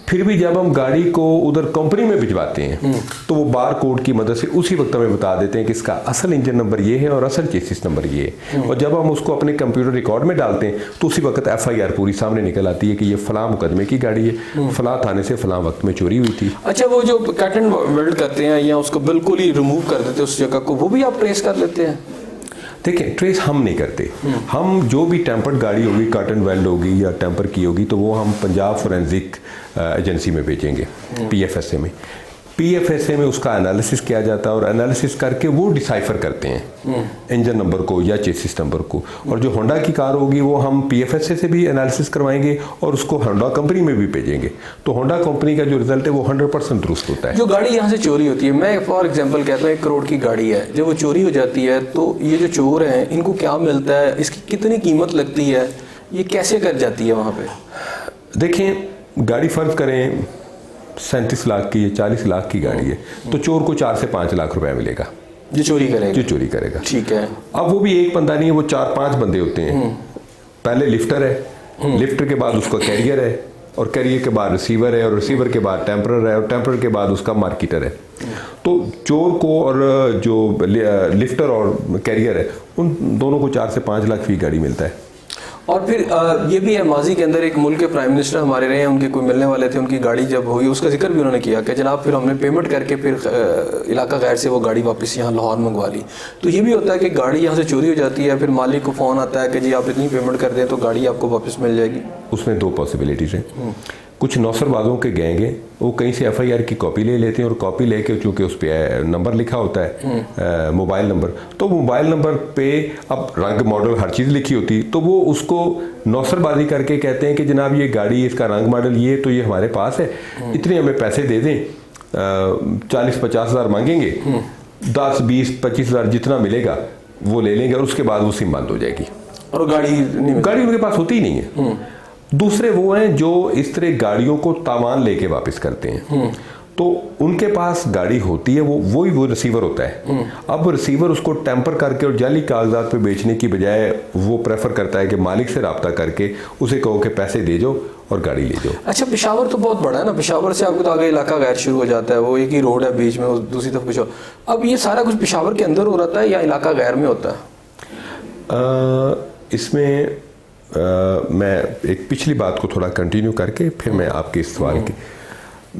फिर भी जब हम गाड़ी को उधर कंपनी में भिजवाते हैं तो वो बार कोड की मदद से उसी वक्त हमें बता देते हैं कि इसका असल इंजन नंबर ये है और असल चेसिस नंबर ये है। और जब हम उसको अपने कंप्यूटर रिकॉर्ड में डालते हैं तो उसी वक्त FIR पूरी सामने निकल आती है कि ये फलां मुकदमे की गाड़ी है, फलां थाने से फलां वक्त में चोरी हुई थी। अच्छा, वो जो कट एंड वेल्ड करते हैं या उसको बिल्कुल ही रिमूव कर देते हैं उस जगह को, वो भी आप ट्रेस कर लेते हैं? देखिए, ट्रेस हम नहीं करते। हम जो भी टेम्पर्ड गाड़ी होगी, कट एंड वेल्ड होगी या टेम्पर की होगी, तो वो हम पंजाब फोरेंसिक एजेंसी में भेजेंगे, PFSA में। PFSA में उसका एनालिसिस किया जाता है और एनालिसिस करके वो डिसाइफर करते हैं इंजन नंबर को या चेसिस नंबर को। और जो होंडा की कार होगी वो हम PFSA से भी एनालिसिस करवाएंगे और उसको होंडा कंपनी में भी भेजेंगे, तो होंडा कंपनी का जो रिजल्ट है वो 100% दुरुस्त होता है। जो गाड़ी यहाँ से चोरी होती है, मैं फॉर एग्जांपल कहता हूँ 1 करोड़ की गाड़ी है, जब वो चोरी हो जाती है तो ये जो चोर हैं इनको क्या मिलता है, इसकी कितनी कीमत लगती है, ये कैसे कर जाती है वहाँ पे? देखें, गाड़ी फर्ज करें 37 लाख की या 40 लाख की गाड़ी है, तो चोर को 4 से 5 लाख रुपया मिलेगा जो चोरी करेगा। ठीक है। अब वो भी एक बंदा नहीं है, वो 4-5 बंदे होते हैं। पहले लिफ्टर है, लिफ्टर के बाद उसका कैरियर है, और कैरियर के बाद रिसीवर है, और रिसीवर के बाद टेम्परर है, और टेम्परर के बाद उसका मार्केटर है। तो चोर को और जो लिफ्टर और कैरियर है उन दोनों को 4 से 5 लाख फी गाड़ी मिलता है। और फिर ये भी है, माजी के अंदर एक मुल्क के प्राइम मिनिस्टर हमारे रहे हैं, उनके कोई मिलने वाले थे, उनकी गाड़ी जब हुई उसका जिक्र भी उन्होंने किया कि जनाब फिर हमने पेमेंट करके फिर इलाका गैर से वो गाड़ी वापस यहाँ लाहौर मंगवा ली। तो ये भी होता है कि गाड़ी यहाँ से चोरी हो जाती है, फिर मालिक को फ़ोन आता है कि जी आप इतनी पेमेंट कर दें तो गाड़ी आपको वापस मिल जाएगी। उसमें 2 पॉसिबिलिटीज़ हैं। कुछ नौसरबाजों के गैंग हैं, वो कहीं से FIR की कॉपी ले लेते हैं, और कॉपी लेके चूँकि उस पर नंबर लिखा होता है मोबाइल नंबर, तो मोबाइल नंबर पे अब रंग मॉडल हर चीज़ लिखी होती, तो वो उसको नौसरबाजी करके कहते हैं कि जनाब ये गाड़ी, इसका रंग मॉडल ये, तो ये हमारे पास है, इतने हमें पैसे दे दें, 40-50 हज़ार मांगेंगे, 10-20-25 हज़ार जितना मिलेगा वो ले लेंगे, और उसके बाद वो सिम बंद हो जाएगी और गाड़ी उनके पास होती ही नहीं है। दूसरे वो हैं जो इस तरह गाड़ियों को तावान लेके वापस करते हैं, तो उनके पास गाड़ी होती है, वो रिसीवर होता है। अब वो रिसीवर उसको टेम्पर करके और जाली कागजात पे बेचने की बजाय वो प्रेफर करता है कि मालिक से रब्ता करके उसे कहो कि पैसे दे जाओ और गाड़ी ले जाओ। अच्छा, पेशावर तो बहुत बड़ा है ना, पेशावर से आपको तो आगे इलाका गैर शुरू हो जाता है, वो एक ही रोड है बीच में, दूसरी तरफ पेशावर। अब ये सारा कुछ पेशावर के अंदर हो रहा है या इलाका गैर में होता है? इसमें मैं एक पिछली बात को थोड़ा कंटिन्यू करके फिर मैं आपके इस सवाल के,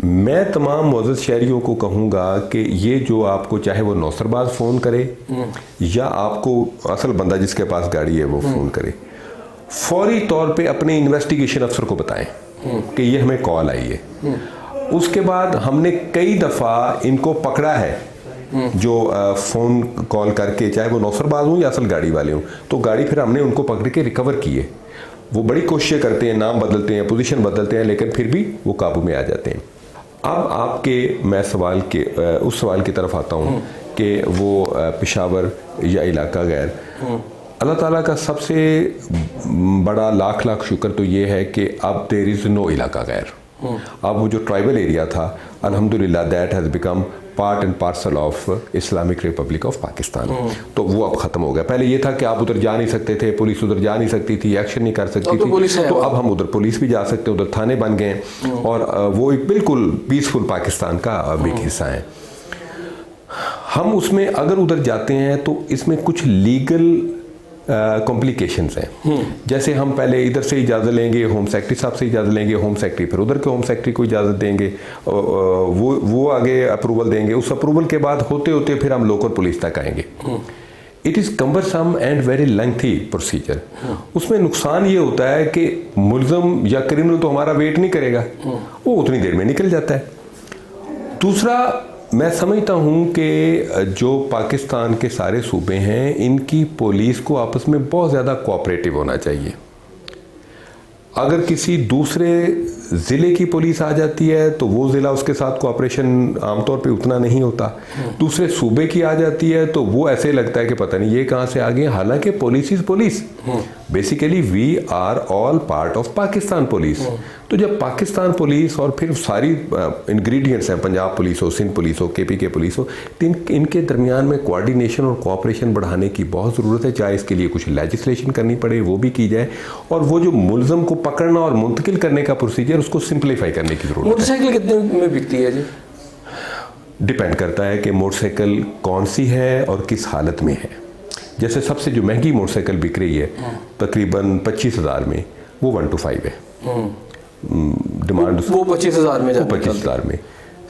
मैं तमाम मुअज़्ज़ज़ शहरियों को कहूँगा कि ये जो आपको, चाहे वो नौसरबाज फ़ोन करे या आपको असल बंदा जिसके पास गाड़ी है वो फ़ोन करे, फौरी तौर पे अपने इन्वेस्टिगेशन अफसर को बताएं कि ये हमें कॉल आई है। उसके बाद हमने कई दफ़ा इनको पकड़ा है जो फ़ोन कॉल करके, चाहे वो नौसरबाज हों या असल गाड़ी वाले हों, तो गाड़ी फिर हमने उनको पकड़ के रिकवर की है। वो बड़ी कोशिशें करते हैं, नाम बदलते हैं, पोजीशन बदलते हैं, लेकिन फिर भी वो काबू में आ जाते हैं। अब आपके मैं उस सवाल की तरफ आता हूँ कि वो पेशावर या इलाका गैर, अल्लाह ताला का सबसे बड़ा लाख लाख शुक्र तो ये है कि अब देयर इज़ नो इलाका गैर। अब वो जो ट्राइबल एरिया था, अल्हम्दुलिल्लाह that has become part and parcel of Islamic Republic of Pakistan. तो वो अब ख़त्म हो गया। पहले ये था कि आप उधर जा नहीं सकते थे, पुलिस उधर जा नहीं सकती थी, एक्शन नहीं कर सकती थी, तो अब हम उधर पुलिस भी जा सकते हैं, उधर थाने बन गए, और वो एक बिल्कुल पीसफुल पाकिस्तान का अब एक हिस्सा है। हम उसमें अगर उधर जाते हैं तो इसमें कुछ लीगल कॉम्प्लिकेशंस हैं। जैसे हम पहले इधर से इजाज़त लेंगे, होम सेक्रेटरी साहब से इजाज़त लेंगे, होम सेक्रेटरी फिर उधर के होम सेक्रेटरी को इजाज़त देंगे, वो आगे अप्रूवल देंगे, उस अप्रूवल के बाद होते होते फिर हम लोकल पुलिस तक आएंगे। It is cumbersome and very lengthy procedure. उसमें नुकसान ये होता है कि मुल्ज़म या क्रिमिनल तो हमारा वेट नहीं करेगा, वो उतनी देर में निकल जाता है। दूसरा, मैं समझता हूँ कि जो पाकिस्तान के सारे सूबे हैं, इनकी पुलिस को आपस में बहुत ज़्यादा कोऑपरेटिव होना चाहिए। अगर किसी दूसरे ज़िले की पुलिस आ जाती है तो वो ज़िला उसके साथ कोऑपरेशन आमतौर पे उतना नहीं होता। दूसरे सूबे की आ जाती है तो वो ऐसे लगता है कि पता नहीं ये कहाँ से आ गए, हालांकि police is police. Basically we are all part of Pakistan police. तो जब पाकिस्तान पुलिस और फिर सारी इंग्रेडिएंट्स हैं, पंजाब पुलिस हो, सिंध पुलिस हो, KPK पुलिस हो, इनके दरमियान में कोऑर्डिनेशन और कोऑपरेशन बढ़ाने की बहुत ज़रूरत है। चाहे इसके लिए कुछ लेजिस्लेशन करनी पड़े वो भी की जाए, और वो जो मुल्ज़म को पकड़ना और मुंतकिल करने का प्रोसीजर उसको सिंप्लीफाई करने की ज़रूरत है। मोटरसाइकिल कितने में बिकती है जी? डिपेंड करता है कि मोटरसाइकिल कौन सी है और किस हालत में है। जैसे सबसे जो महंगी मोटरसाइकिल बिक रही है तकरीबन 25,000 में, वो 1 to 5 है डिमांड, वो 25,000 में, 25,000 में।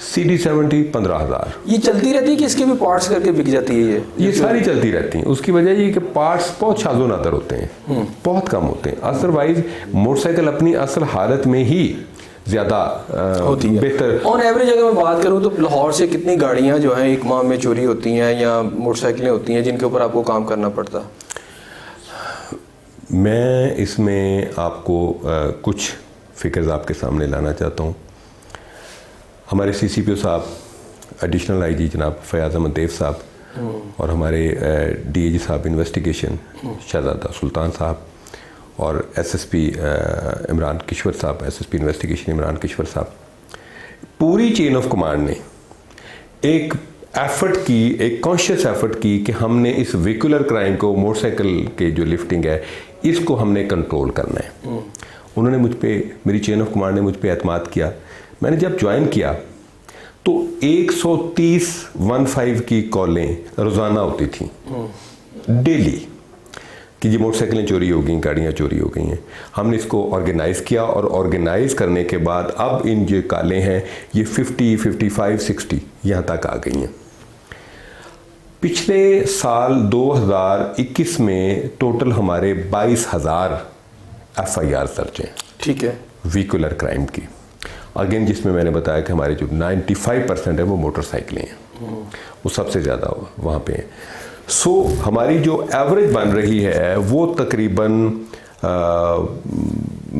CD70 15,000। ये चलती रहती है कि इसके भी पार्ट्स करके बिक जाती है? ये सारी चलती रहती हैं। उसकी वजह ये कि पार्ट्स बहुत शाज़ो नादर होते हैं, बहुत कम होते हैं। अदरवाइज मोटरसाइकिल अपनी असल हालत में ही ज़्यादा होती है बेहतर। ऑन एवरेज अगर मैं बात करूं तो लाहौर से कितनी गाड़ियां जो हैं एक माह में चोरी होती हैं या मोटरसाइकिलें होती हैं जिनके ऊपर आपको काम करना पड़ता है? मैं इसमें आपको कुछ फिगर्स आपके सामने लाना चाहता हूँ। हमारे CCPO साहब, एडिशनल IG जनाब फयाज़ अहमद देव साहब और हमारे DAG साहब इन्वेस्टिगेशन शहजादा सुल्तान साहब और SSP इमरान किश्वर साहब, SSP इन्वेस्टिगेशन इमरान किश्वर साहब, पूरी चेन ऑफ कमांड ने एक एफर्ट की, एक कॉन्शियस एफर्ट की कि हमने इस व्हीकुलर क्राइम को, मोटरसाइकिल के जो लिफ्टिंग है, इसको हमने कंट्रोल करना है। उन्होंने मुझ पे, मेरी चेन ऑफ कमांड ने मुझ पे एतमाद किया। मैंने जब ज्वाइन किया तो 130 की कॉलें रोज़ाना होती थी डेली कि ये मोटरसाइकिलें चोरी हो गई, गाड़ियाँ चोरी हो गई हैं। हमने इसको ऑर्गेनाइज़ किया और ऑर्गेनाइज़ करने के बाद अब इन जो कॉलें हैं ये 50, 55, 60 यहाँ तक आ गई हैं। पिछले साल 2021 में टोटल हमारे 22,000 FIR दर्ज हैं, ठीक है, व्हीकुलर क्राइम की। अगेन जिसमें मैंने बताया कि हमारे जो 95% है वो मोटरसाइकिलें हैं, वो सबसे ज़्यादा वहाँ पे हैं। सो हमारी जो एवरेज बन रही है वो तकरीबन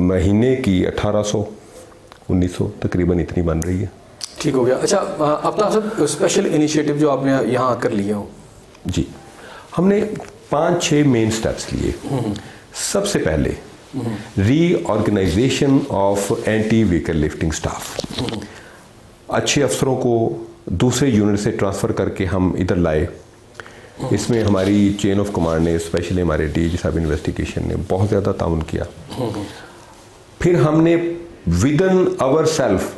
महीने की 1800-1900 तकरीबन इतनी बन रही है। ठीक हो गया। अच्छा, अपना सब स्पेशल इनिशिएटिव जो आपने यहाँ आकर लिए हो? जी, हमने 5-6 मेन स्टेप्स लिए। सबसे पहले reorganisation of anti vehicle lifting staff. अच्छे अफसरों को दूसरे यूनिट से ट्रांसफ़र करके हम इधर लाए। इसमें हमारी चेन ऑफ कमांड ने, स्पेशली हमारे DG साहब इन्वेस्टिगेशन ने बहुत ज़्यादा ताउन किया। फिर हमने विदन आवर सेल्फ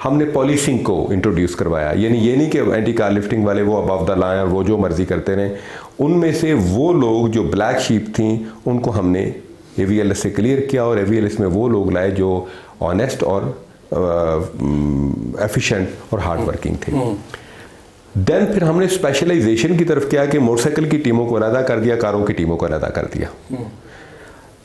हमने पॉलिसिंग को इंट्रोड्यूस करवाया। यानी ये नहीं कि एंटी कार लिफ्टिंग वाले वो अबव द लाइन और वो जो मर्जी करते रहे। उनमें से वो लोग जो ब्लैक शीप थी उनको हमने AVLS से क्लियर किया और AVLS में वो लोग लाए जो ऑनेस्ट और एफिशिएंट और हार्ड वर्किंग थे। देन फिर हमने स्पेशलाइजेशन की तरफ किया कि मोटरसाइकिल की टीमों को अलहदा कर दिया, कारों की टीमों को अलहदा कर दिया।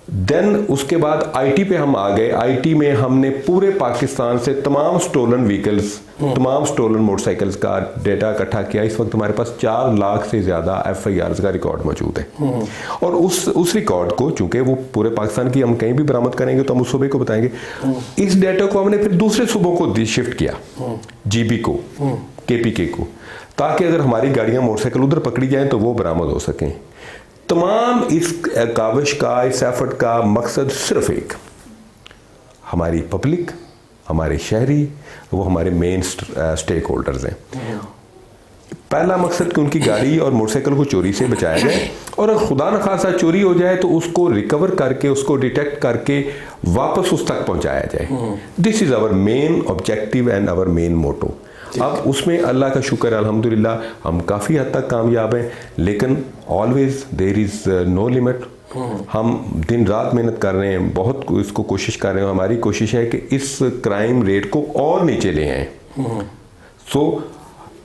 देन उसके बाद IT पे हम आ गए। IT में हमने पूरे पाकिस्तान से तमाम स्टोलन व्हीकल्स, तमाम स्टोलन मोटरसाइकिल्स का डेटा इकट्ठा किया। इस वक्त हमारे पास 4 लाख से ज़्यादा FIRs का रिकॉर्ड मौजूद है। और उस रिकॉर्ड को, चूंकि वो पूरे पाकिस्तान की हम कहीं भी बरामद करेंगे तो हम उस सूबे को बताएंगे। इस डेटा को हमने फिर दूसरे सूबों को शिफ्ट किया, GB को, KPK को, ताकि अगर हमारी गाड़ियाँ मोटरसाइकिल उधर पकड़ी जाएँ तो वो बरामद हो सकें। तमाम इस काविश का, इस एफर्ट का मकसद सिर्फ एक, हमारी पब्लिक, हमारे शहरी, वो हमारे मेन स्टेक होल्डर्स हैं। पहला मकसद कि उनकी गाड़ी और मोटरसाइकिल को चोरी से बचाया जाए, और अगर खुदा न खासा चोरी हो जाए तो उसको रिकवर करके, उसको डिटेक्ट करके वापस उस तक पहुंचाया जाए। This is our main objective and our main motto. अब उसमें अल्लाह का शुक्र, अल्हम्दुलिल्लाह हम काफ़ी हद तक कामयाब हैं, लेकिन always there is no limit. हम दिन रात मेहनत कर रहे हैं, बहुत इसको कोशिश कर रहे हैं। हमारी कोशिश है कि इस क्राइम रेट को और नीचे ले आएँ। सो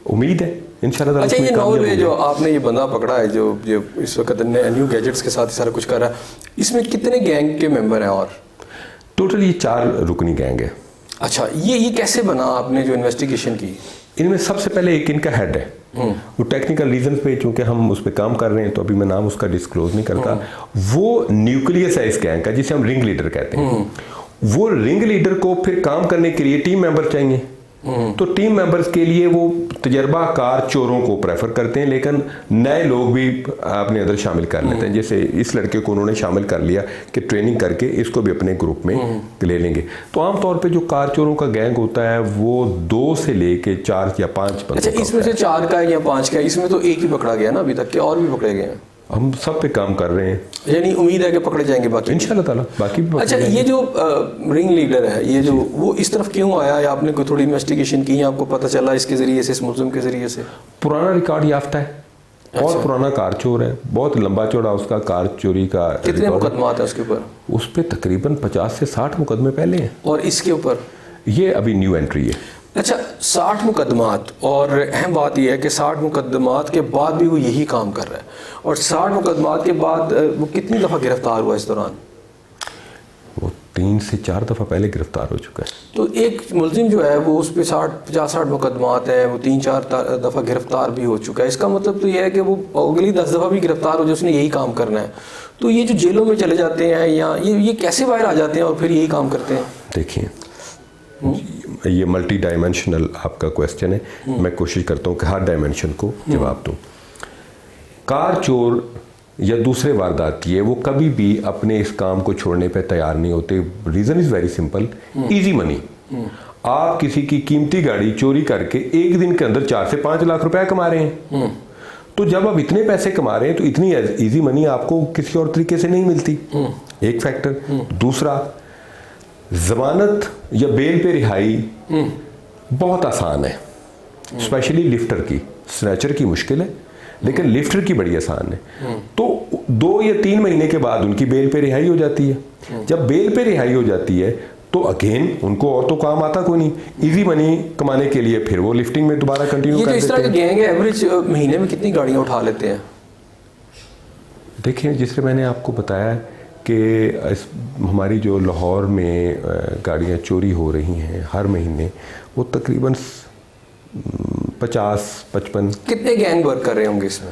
उम्मीद है इंशाल्लाह। अच्छा, ये नॉवल जो आपने ये बंदा पकड़ा है जो इस वक्त न्यू गैजेट्स के साथ सारा कुछ कर रहा है, इसमें कितने गैंग के मेंबर हैं? और टोटल ये 4 रुकनी गैंग है। अच्छा, ये कैसे बना? आपने जो इन्वेस्टिगेशन की, इनमें सबसे पहले एक इनका हेड है। वो टेक्निकल रीजन पे, चूंकि हम उस पर काम कर रहे हैं तो अभी मैं नाम उसका डिस्क्लोज नहीं करता। वो न्यूक्लियस है इस गैंग का, जिसे हम रिंग लीडर कहते हैं। वो रिंग लीडर को फिर काम करने के लिए टीम मेंबर चाहिए। तो टीम मेंबर्स के लिए वो तजर्बाकार चोरों को प्रेफर करते हैं, लेकिन नए लोग भी अपने अंदर शामिल कर लेते हैं। जैसे इस लड़के को उन्होंने शामिल कर लिया कि ट्रेनिंग करके इसको भी अपने ग्रुप में ले लेंगे। तो आमतौर पे जो कार चोरों का गैंग होता है वो 2 से लेके 4 या 5 बंदों। अच्छा, इसमें से 4 का या 5 का, इसमें तो एक ही पकड़ा गया ना अभी तक, के और भी पकड़े गए हैं? हम सब पे काम कर रहे हैं, यानी उम्मीद है कि पकड़े जाएंगे बाकी इंशाल्लाह ताला, बाकी भी। अच्छा, ये जो रिंग लीडर है, ये जो वो इस तरफ क्यों आया है? आपने कोई थोड़ी इन्वेस्टिगेशन की, आपको पता चला इसके जरिए से, इस मुलजिम के जरिए से? पुराना रिकॉर्ड याफ्ता है, बहुत पुराना कार चोर है, बहुत लंबा चौड़ा उसका कार चोरी का। कितने मुकदमात है उसके ऊपर? उस पर तकरीबन 50 से 60 मुकदमे पहले हैं। और इसके ऊपर? ये अभी न्यू एंट्री है। अच्छा, 60 मुकदमात, और अहम बात यह है कि 60 मुकदमात के बाद भी वो यही काम कर रहा है। और 60 मुकदमात के बाद वो कितनी दफ़ा गिरफ्तार हुआ इस दौरान? वो 3 से 4 दफ़ा पहले गिरफ्तार हो चुका है। तो एक मुलजिम जो है वो उस पर 50-60 मुकदमात हैं, वो 3-4 दफ़ा गिरफ्तार भी हो चुका है। इसका मतलब तो ये है कि वो अगली 10 दफ़ा भी गिरफ्तार हो जाए, उसने यही काम करना है। तो ये जो जेलों में चले जाते हैं या ये कैसे बाहर आ जाते हैं और फिर यही काम करते हैं? देखिए, ये मल्टी डायमेंशनल आपका क्वेश्चन है, मैं कोशिश करता हूँ कि हर डायमेंशन को जवाब दूँ। कार चोर या दूसरे वारदाती है, वो कभी भी अपने इस काम को छोड़ने पे तैयार नहीं होते। Reason is very simple, easy money. आप किसी की कीमती गाड़ी चोरी करके एक दिन के अंदर 4 से 5 लाख रुपया कमा रहे हैं। तो जब आप इतने पैसे कमा रहे हैं तो इतनी इजी मनी आपको किसी और तरीके से नहीं मिलती, एक फैक्टर। दूसरा, जमानत या बेल पे रिहाई बहुत आसान है, स्पेशली लिफ्टर की। स्नैचर की मुश्किल है, लेकिन लिफ्टर की बड़ी आसान है। तो 2 या 3 महीने के बाद उनकी बेल पे रिहाई हो जाती है। जब बेल पे रिहाई हो जाती है तो अगेन उनको और तो काम आता कोई नहीं, इजी मनी कमाने के लिए फिर वो लिफ्टिंग में दोबारा कंटिन्यू कर देते हैं। इस तरह के गैंग है, एवरेज महीने में कितनी गाड़ियां उठा लेते हैं? देखिए, जिससे मैंने आपको बताया कि हमारी जो लाहौर में गाड़ियाँ चोरी हो रही हैं हर महीने, वो तकरीबन 50-55। कितने गैंग वर्क कर रहे होंगे इसमें?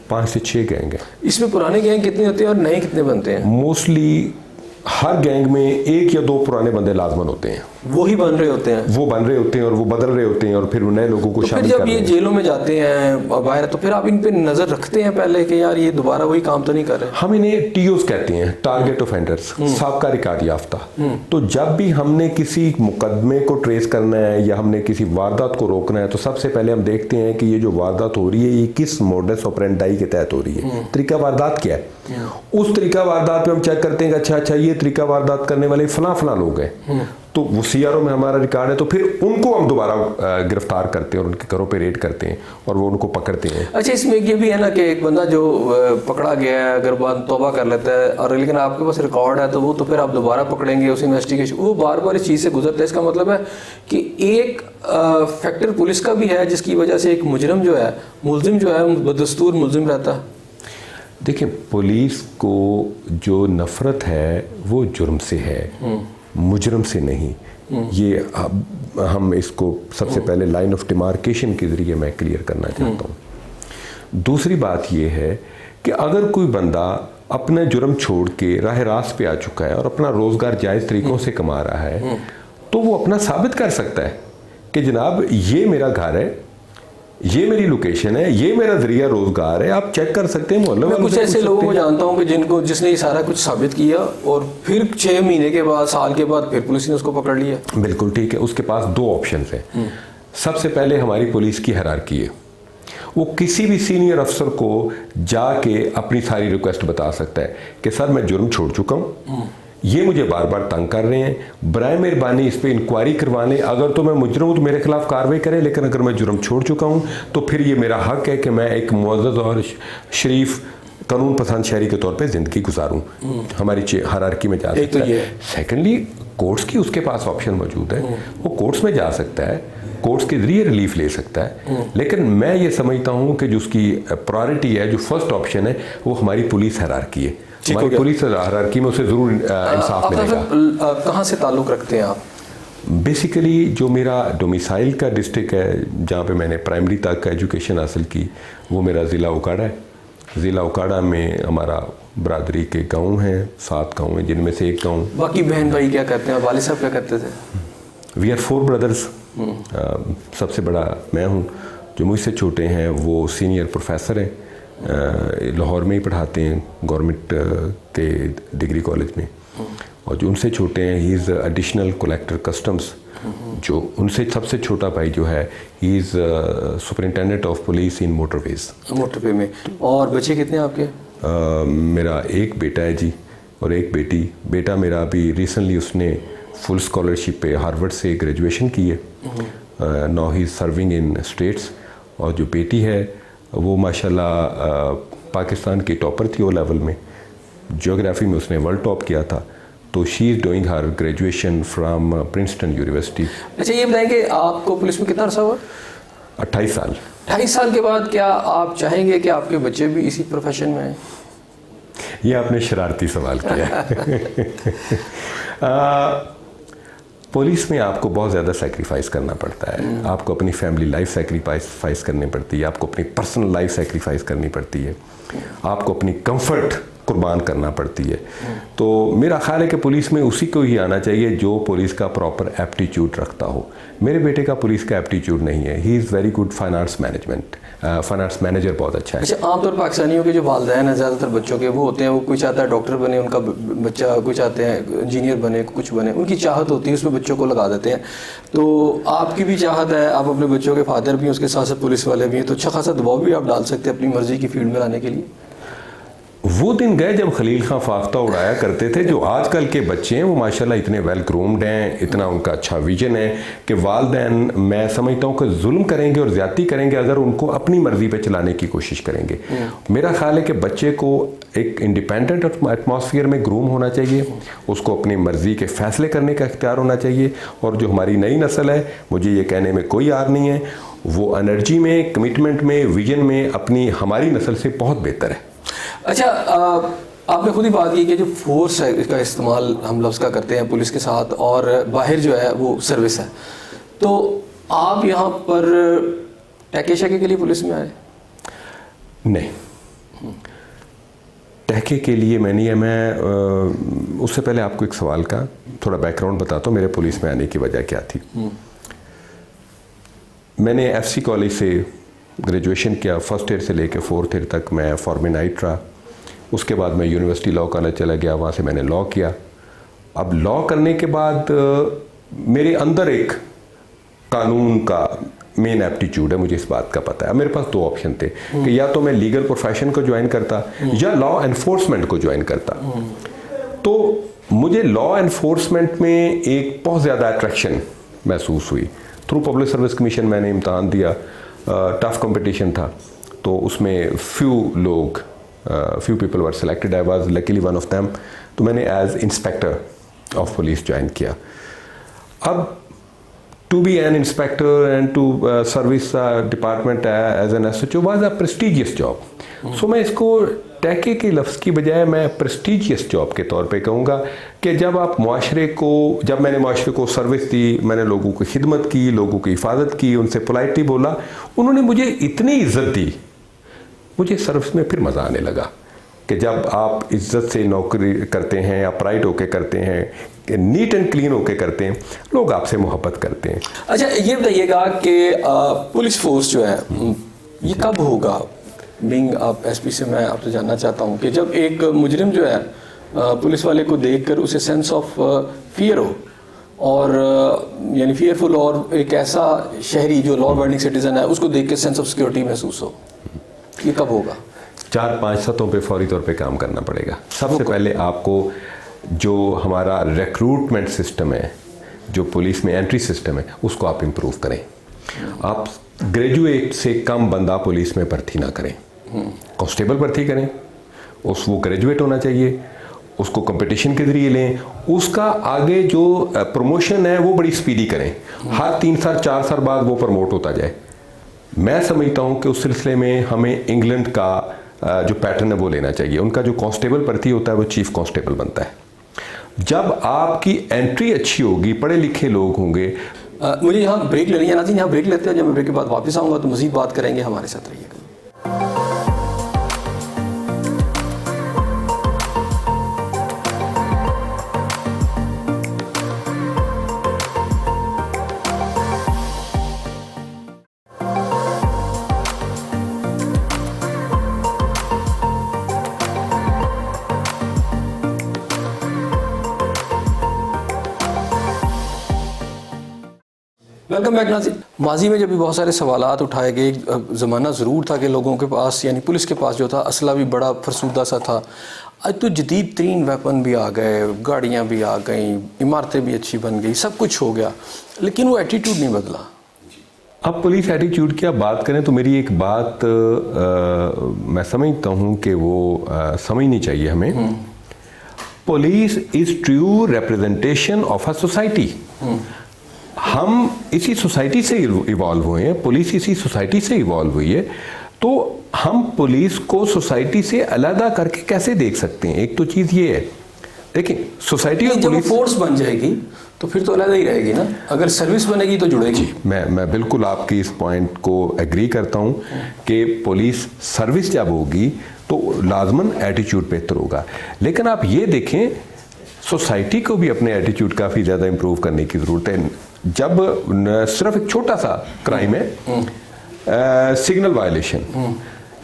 5 से 6 गैंग हैं। इसमें पुराने गैंग कितने होते हैं और नए कितने बनते हैं? मोस्टली हर गैंग में 1 या 2 पुराने बंदे लाजमन होते हैं, वो ही बन रहे होते हैं। वो बन रहे होते हैं और वो बदल रहे होते हैं और फिर नए लोगों को शामिल कर कर रहे हैं। जब ये जेलों में जाते हैं बाहर, तो फिर आप इन पे नजर रखते हैं पहले कि यार ये दोबारा वही काम तो नहीं कर रहे? हम इन्हें टीओस कहते हैं, टारगेट ऑफेंडर्स, साबका रिकॉर्ड याफ्ता। तो जब भी हमने किसी मुकदमे को ट्रेस करना है या हमने किसी वारदात को रोकना है, तो सबसे पहले हम देखते हैं कि ये जो वारदात हो रही है ये किस मोडस ऑपरेंडाई के तहत हो रही है, तरीका वारदात क्या है। उस तरीका वारदात पे हम चेक करते हैं कि अच्छा ये तरीका वारदात करने वाले फला लोग हैं, तो वो सीआरओ में हमारा रिकॉर्ड है, तो फिर उनको हम दोबारा गिरफ्तार करते हैं और उनके घरों पे रेड करते हैं और वो उनको पकड़ते हैं। अच्छा, इसमें ये भी है ना कि एक बंदा जो पकड़ा गया है, अगर बाद तौबा कर लेता है और लेकिन आपके पास रिकॉर्ड है, तो वो तो फिर आप दोबारा पकड़ेंगे उस इन्वेस्टिगेशन, वो बार बार इस चीज़ से गुजरता है। इसका मतलब है कि एक फैक्टर पुलिस का भी है जिसकी वजह से एक मुजरिम जो है, मुलजिम जो है, बदस्तूर मुलजिम रहता है। देखिए, पुलिस को जो नफरत है वो जुर्म से है, मुजरम से नहीं। ये हम इसको सबसे पहले लाइन ऑफ डिमार्केशन के ज़रिए मैं क्लियर करना चाहता हूँ। दूसरी बात ये है कि अगर कोई बंदा अपना जुर्म छोड़ के राह रास्त पे आ चुका है और अपना रोज़गार जायज़ तरीक़ों से कमा रहा है, तो वो अपना साबित कर सकता है कि जनाब ये मेरा घर है, ये मेरी लोकेशन है, ये मेरा जरिया रोजगार है। आप चेक कर सकते हैं मोहल्ले में। कुछ ऐसे लोगों को जानता हूँ कि जिसने ये सारा कुछ साबित किया और फिर 6 महीने के बाद, साल के बाद फिर पुलिस ने उसको पकड़ लिया। बिल्कुल ठीक है, उसके पास 2 ऑप्शन हैं। सबसे पहले हमारी पुलिस की हायरार्की है, वो किसी भी सीनियर अफसर को जाके अपनी सारी रिक्वेस्ट बता सकता है कि सर मैं जुर्म छोड़ चुका हूँ, ये मुझे बार बार तंग कर रहे हैं, बराए मेहरबानी इस पर इंक्वायरी करवा लें, अगर तो मैं मुजरिम हूँ तो मेरे खिलाफ कार्रवाई करें, लेकिन अगर मैं जुर्म छोड़ चुका हूँ तो फिर ये मेरा हक है कि मैं एक मुअज़्ज़ज़ और शरीफ कानून पसंद शहरी के तौर पे ज़िंदगी गुजारूँ। हमारी हायरार्की में जा सकता है। सेकेंडली, कोर्ट्स की उसके पास ऑप्शन मौजूद है, वो कोर्ट्स में जा सकता है, कोर्ट्स के जरिए रिलीफ ले सकता है। लेकिन मैं ये समझता हूँ कि जो उसकी प्रायोरिटी है, जो फर्स्ट ऑप्शन है, वो हमारी पुलिस हायरार्की है। हमारी पुलिस हायरार्की में उसे ज़रूर इंसाफ मिलेगा। कहाँ से ताल्लुक़ रखते हैं आप? बेसिकली जो मेरा डोमिसाइल का डिस्ट्रिक्ट है, जहाँ पे मैंने प्राइमरी तक का एजुकेशन हासिल की, वो मेरा ज़िला उकाड़ा है। ज़िला उकाड़ा में हमारा बरादरी के गांव हैं, 7 गांव हैं, जिनमें से एक गांव। बाकी बहन भाई क्या करते हैं? वालिद साहब क्या करते थे? We are 4 brothers. सबसे बड़ा मैं हूँ, जो मुझसे छोटे हैं वो सीनियर प्रोफेसर हैं, लाहौर में ही पढ़ाते हैं गवर्नमेंट के डिग्री कॉलेज में। और जो उनसे छोटे हैं, he is additional collector customs. जो उनसे सबसे छोटा भाई जो है, he is superintendent of police in motorway में। और बच्चे कितने आपके? मेरा एक बेटा है जी और एक बेटी। बेटा मेरा अभी रिसेंटली उसने फुल स्कॉलरशिप पे हार्वर्ड से ग्रेजुएशन की है। Now he is serving in states. और जो बेटी है वो माशाल्लाह पाकिस्तान की टॉपर थी, ओ लेवल में। ज्योग्राफी में उसने वर्ल्ड टॉप किया था। तो she is doing her graduation from Princeton university. अच्छा, ये बताएंगे आपको पुलिस में कितना अर्सा हुआ? 28 साल। 28 साल के बाद क्या आप चाहेंगे कि आपके बच्चे भी इसी प्रोफेशन में आए? ये आपने शरारती सवाल किया। पुलिस में आपको बहुत ज़्यादा सेक्रीफाइस करना पड़ता है, आपको अपनी फैमिली लाइफ सेक्रीफाइस करनी पड़ती है, आपको अपनी पर्सनल लाइफ सेक्रीफाइस करनी पड़ती है, आपको अपनी कंफर्ट कुर्बान करना पड़ती है। तो मेरा ख्याल है कि पुलिस में उसी को ही आना चाहिए जो पुलिस का प्रॉपर एप्टीट्यूड रखता हो। मेरे बेटे का पुलिस का एप्टीट्यूड नहीं है, he is very good finance manager बहुत अच्छा है। अच्छा, आमतौर पर पाकिस्तानियों के जो वालिदैन हैं ज़्यादातर बच्चों के वो होते हैं, वो कोई चाहता है डॉक्टर बने उनका बच्चा, कोई चाहते हैं इंजीनियर बने, कुछ बने, उनकी चाहत होती है, उसमें बच्चों को लगा देते हैं। तो आपकी भी चाहत है, आप अपने बच्चों के फादर भी हैं, उसके साथ साथ पुलिस वाले भी हैं, तो अच्छा खासा दबाव भी आप डाल सकते हैं अपनी मर्ज़ी की फील्ड में लाने के लिए। वो दिन गए जब खलील खां फाख्ता उड़ाया करते थे। जो आजकल के बच्चे हैं वो माशाल्लाह इतने वेल ग्रूम्ड हैं, इतना उनका अच्छा विजन है कि वालिदैन मैं समझता हूँ कि जुल्म करेंगे और ज़्यादती करेंगे अगर उनको अपनी मर्ज़ी पे चलाने की कोशिश करेंगे। मेरा ख्याल है कि बच्चे को एक इंडिपेंडेंट एटमॉस्फेयर में ग्रूम होना चाहिए, उसको अपनी मर्ज़ी के फ़ैसले करने का इख्तियार होना चाहिए। और जो हमारी नई नस्ल है, मुझे ये कहने में कोई आर नहीं है, वो एनर्जी में, कमिटमेंट में, विजन में अपनी हमारी नस्ल से बहुत बेहतर है। अच्छा, आपने खुद ही बात की कि जो फोर्स है इसका इस्तेमाल हम लफ्ज़ का करते हैं पुलिस के साथ, और बाहर जो है वो सर्विस है, तो आप यहाँ पर टहके शके के लिए पुलिस में आए? नहीं, टहके के लिए मैं नहीं है। मैं उससे पहले आपको एक सवाल का थोड़ा बैकग्राउंड बताता हूँ, मेरे पुलिस में आने की वजह क्या थी। मैंने FC कॉलेज से ग्रेजुएशन किया, फर्स्ट ईयर से लेकर 4th ईयर तक मैं फॉर्मेनाइट रहा। उसके बाद मैं यूनिवर्सिटी लॉ कॉलेज चला गया, वहाँ से मैंने लॉ किया। अब लॉ करने के बाद मेरे अंदर एक कानून का मेन एप्टीट्यूड है, मुझे इस बात का पता है। मेरे पास 2 ऑप्शन थे कि या तो मैं लीगल प्रोफेशन को ज्वाइन करता या लॉ एनफोर्समेंट को ज्वाइन करता। तो मुझे लॉ एनफोर्समेंट में एक बहुत ज़्यादा अट्रैक्शन महसूस हुई। थ्रू पब्लिक सर्विस कमीशन मैंने इम्तहान दिया, टफ कंपटीशन था, तो उसमें few people were selected, I was luckily one of them. तो मैंने as inspector of police join किया। अब to be an inspector and to service department as an SHO was a prestigious job. So मैं इसको टहके के लफ्ज़ की बजाय मैं प्रेस्टिजियस जॉब के तौर पे कहूँगा कि जब मैंने माशरे को सर्विस दी, मैंने लोगों की खिदमत की, लोगों की हिफाजत की, उनसे पोलाइटली बोला, उन्होंने मुझे इतनी इज्जत दी, मुझे सर्विस में फिर मज़ा आने लगा कि जब आप इज्जत से नौकरी करते हैं, आप प्राइड होके करते हैं, नीट एंड क्लीन होके करते हैं, लोग आपसे मोहब्बत करते हैं। अच्छा, ये बताइएगा कि पुलिस फोर्स जो है ये कब होगा? बीइंग आप SP से मैं आपसे जानना चाहता हूँ कि जब एक मुजरिम जो है पुलिस वाले को देखकर उसे सेंस ऑफ फियर हो, और यानी फियरफुल, और एक ऐसा शहरी जो लॉ अबाइडिंग सिटीजन है उसको देख के सेंस ऑफ सिक्योरिटी महसूस हो, ये कब होगा? 4-5 सतहों पे फौरी तौर पे काम करना पड़ेगा। सबसे पहले आपको जो हमारा रिक्रूटमेंट सिस्टम है, जो पुलिस में एंट्री सिस्टम है, उसको आप इम्प्रूव करें। आप ग्रेजुएट से कम बंदा पुलिस में भर्ती ना करें, कांस्टेबल भर्ती करें, वो ग्रेजुएट होना चाहिए, उसको कंपटीशन के ज़रिए लें, उसका आगे जो प्रमोशन है वो बड़ी स्पीडी करें, हर 3 साल 4 साल बाद वो प्रमोट होता जाए। मैं समझता हूँ कि उस सिलसिले में हमें इंग्लैंड का जो पैटर्न है वो लेना चाहिए। उनका जो कांस्टेबल भर्ती होता है वो चीफ कांस्टेबल बनता है। जब आपकी एंट्री अच्छी होगी, पढ़े लिखे लोग होंगे। मुझे यहाँ ब्रेक लेनी है नाज़रीन, यहाँ ब्रेक लेते हैं। जब मैं ब्रेक के बाद वापस आऊँगा तो मज़ीद बात करेंगे, हमारे साथ रहिएगा। वेलकम बैक नाज़रीन। माजी में जब भी बहुत सारे सवालात उठाए गए, ज़माना ज़रूर था कि लोगों के पास, यानी पुलिस के पास जो था असला भी बड़ा फरसूदा सा था। आज तो जदीद तरीन वेपन भी आ गए, गाड़ियाँ भी आ गई, इमारतें भी अच्छी बन गई, सब कुछ हो गया, लेकिन वो एटीट्यूड नहीं बदला। अब पुलिस एटीट्यूड की आप बात करें तो मेरी एक बात मैं समझता हूँ कि वो समझनी चाहिए हमें। Police is true representation of a society. हम इसी सोसाइटी से इवॉल्व हुए हैं, पुलिस इसी सोसाइटी से इवॉल्व हुई है। तो हम पुलिस को सोसाइटी से अलग करके कैसे देख सकते हैं? एक तो चीज़ ये है, देखिए सोसाइटी और जब पुलिस फोर्स बन जाएगी तो फिर तो अलग ही रहेगी ना, अगर सर्विस बनेगी तो जुड़ेगी। मैं बिल्कुल आपकी इस पॉइंट को एग्री करता हूं कि पुलिस सर्विस जब होगी तो लाजमन एटीट्यूड बेहतर होगा। लेकिन आप ये देखें, सोसाइटी को भी अपने एटीट्यूड काफ़ी ज़्यादा इंप्रूव करने की ज़रूरत है। जब सिर्फ एक छोटा सा क्राइम है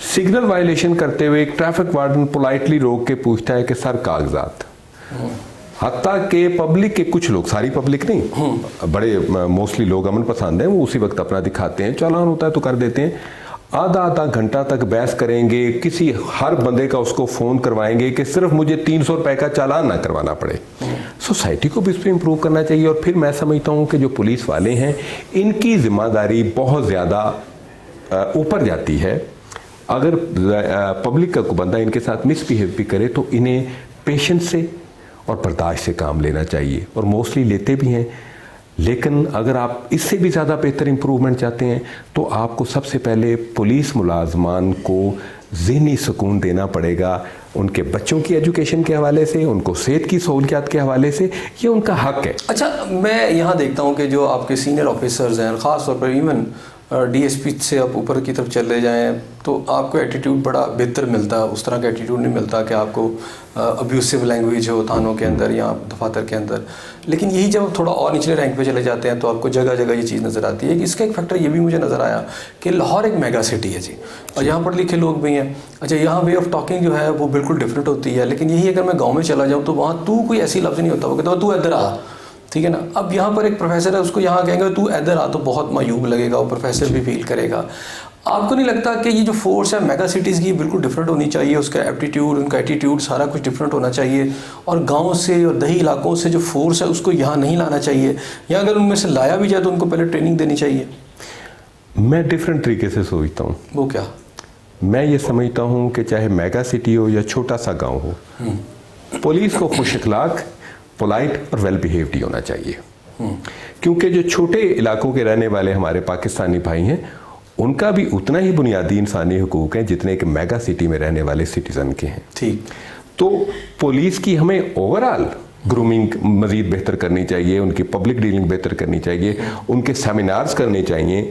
सिग्नल वायलेशन करते हुए एक ट्रैफिक वार्डन पोलाइटली रोक के पूछता है कि सर कागजात, हत्ता के पब्लिक के कुछ लोग, सारी पब्लिक नहीं, बड़े मोस्टली लोग अमन पसंद हैं, वो उसी वक्त अपना दिखाते हैं, चालान होता है तो कर देते हैं, आधा घंटा तक बहस करेंगे, किसी हर बंदे का उसको फ़ोन करवाएंगे कि सिर्फ मुझे 300 रुपए का चालान ना करवाना पड़े। सोसाइटी को भी इस पर इम्प्रूव करना चाहिए। और फिर मैं समझता हूँ कि जो पुलिस वाले हैं इनकी जिम्मेदारी बहुत ज़्यादा ऊपर जाती है। अगर पब्लिक का कोई बंदा इनके साथ मिसबिहेव भी करे तो इन्हें पेशेंस से और बर्दाश्त से काम लेना चाहिए, और मोस्टली लेते भी हैं। लेकिन अगर आप इससे भी ज़्यादा बेहतर इम्प्रूवमेंट चाहते हैं तो आपको सबसे पहले पुलिस मुलाजमान को ज़हनी सुकून देना पड़ेगा, उनके बच्चों की एजुकेशन के हवाले से, उनको सेहत की सहूलियात के हवाले से, ये उनका हक है। अच्छा, मैं यहाँ देखता हूँ कि जो आपके सीनियर ऑफिसर्स हैं, ख़ास तौर पर इवन डीएसपी से आप ऊपर की तरफ चले जाएं तो आपको एटीट्यूड बड़ा बेहतर मिलता है। उस तरह का एटीट्यूड नहीं मिलता कि आपको अब्यूसिव लैंग्वेज हो थानों के अंदर या दफातर के अंदर। लेकिन यही जब थोड़ा और निचले रैंक पे चले जाते हैं तो आपको जगह जगह ये चीज़ नज़र आती है। कि इसका एक फैक्टर ये भी मुझे नज़र आया कि लाहौर एक मेगा सिटी है जी, और यहाँ पढ़े लिखे लोग भी हैं। अच्छा, यहाँ वे ऑफ टॉकिंग जो है वो बिल्कुल डिफरेंट होती है। लेकिन यही अगर मैं गाँव में चला जाऊँ तो वहाँ तू कोई ऐसी लफ्ज़ नहीं होता, वो कहता तू इधर आ, ठीक है ना। अब यहाँ पर एक प्रोफेसर है, उसको यहाँ कहेंगे तू इधर आ तो बहुत मायूब लगेगा, वो प्रोफेसर भी फील करेगा। आपको नहीं लगता कि ये जो फोर्स है मेगा सिटीज़ की बिल्कुल डिफरेंट होनी चाहिए, उसका एप्टीट्यूड, उनका एटीट्यूड सारा कुछ डिफरेंट होना चाहिए, और गांव से और दही इलाकों से जो फोर्स है उसको यहाँ नहीं लाना चाहिए, या अगर उनमें से लाया भी जाए तो उनको पहले ट्रेनिंग देनी चाहिए? मैं डिफरेंट तरीके से सोचता हूँ। वो क्या? मैं ये समझता हूँ कि चाहे मेगा सिटी हो या छोटा सा गाँव हो, पुलिस को खुश अखलाक, पोलाइट और वेल बिहेव्ड ही होना चाहिए। क्योंकि जो छोटे इलाकों के रहने वाले हमारे पाकिस्तानी भाई हैं उनका भी उतना ही बुनियादी इंसानी हुकूक हैं जितने कि मेगा सिटी में रहने वाले सिटीज़न के हैं। ठीक, तो पुलिस की हमें ओवरऑल ग्रूमिंग मज़ीद बेहतर करनी चाहिए, उनकी पब्लिक डीलिंग बेहतर करनी चाहिए, उनके सेमिनार्स करने चाहिए,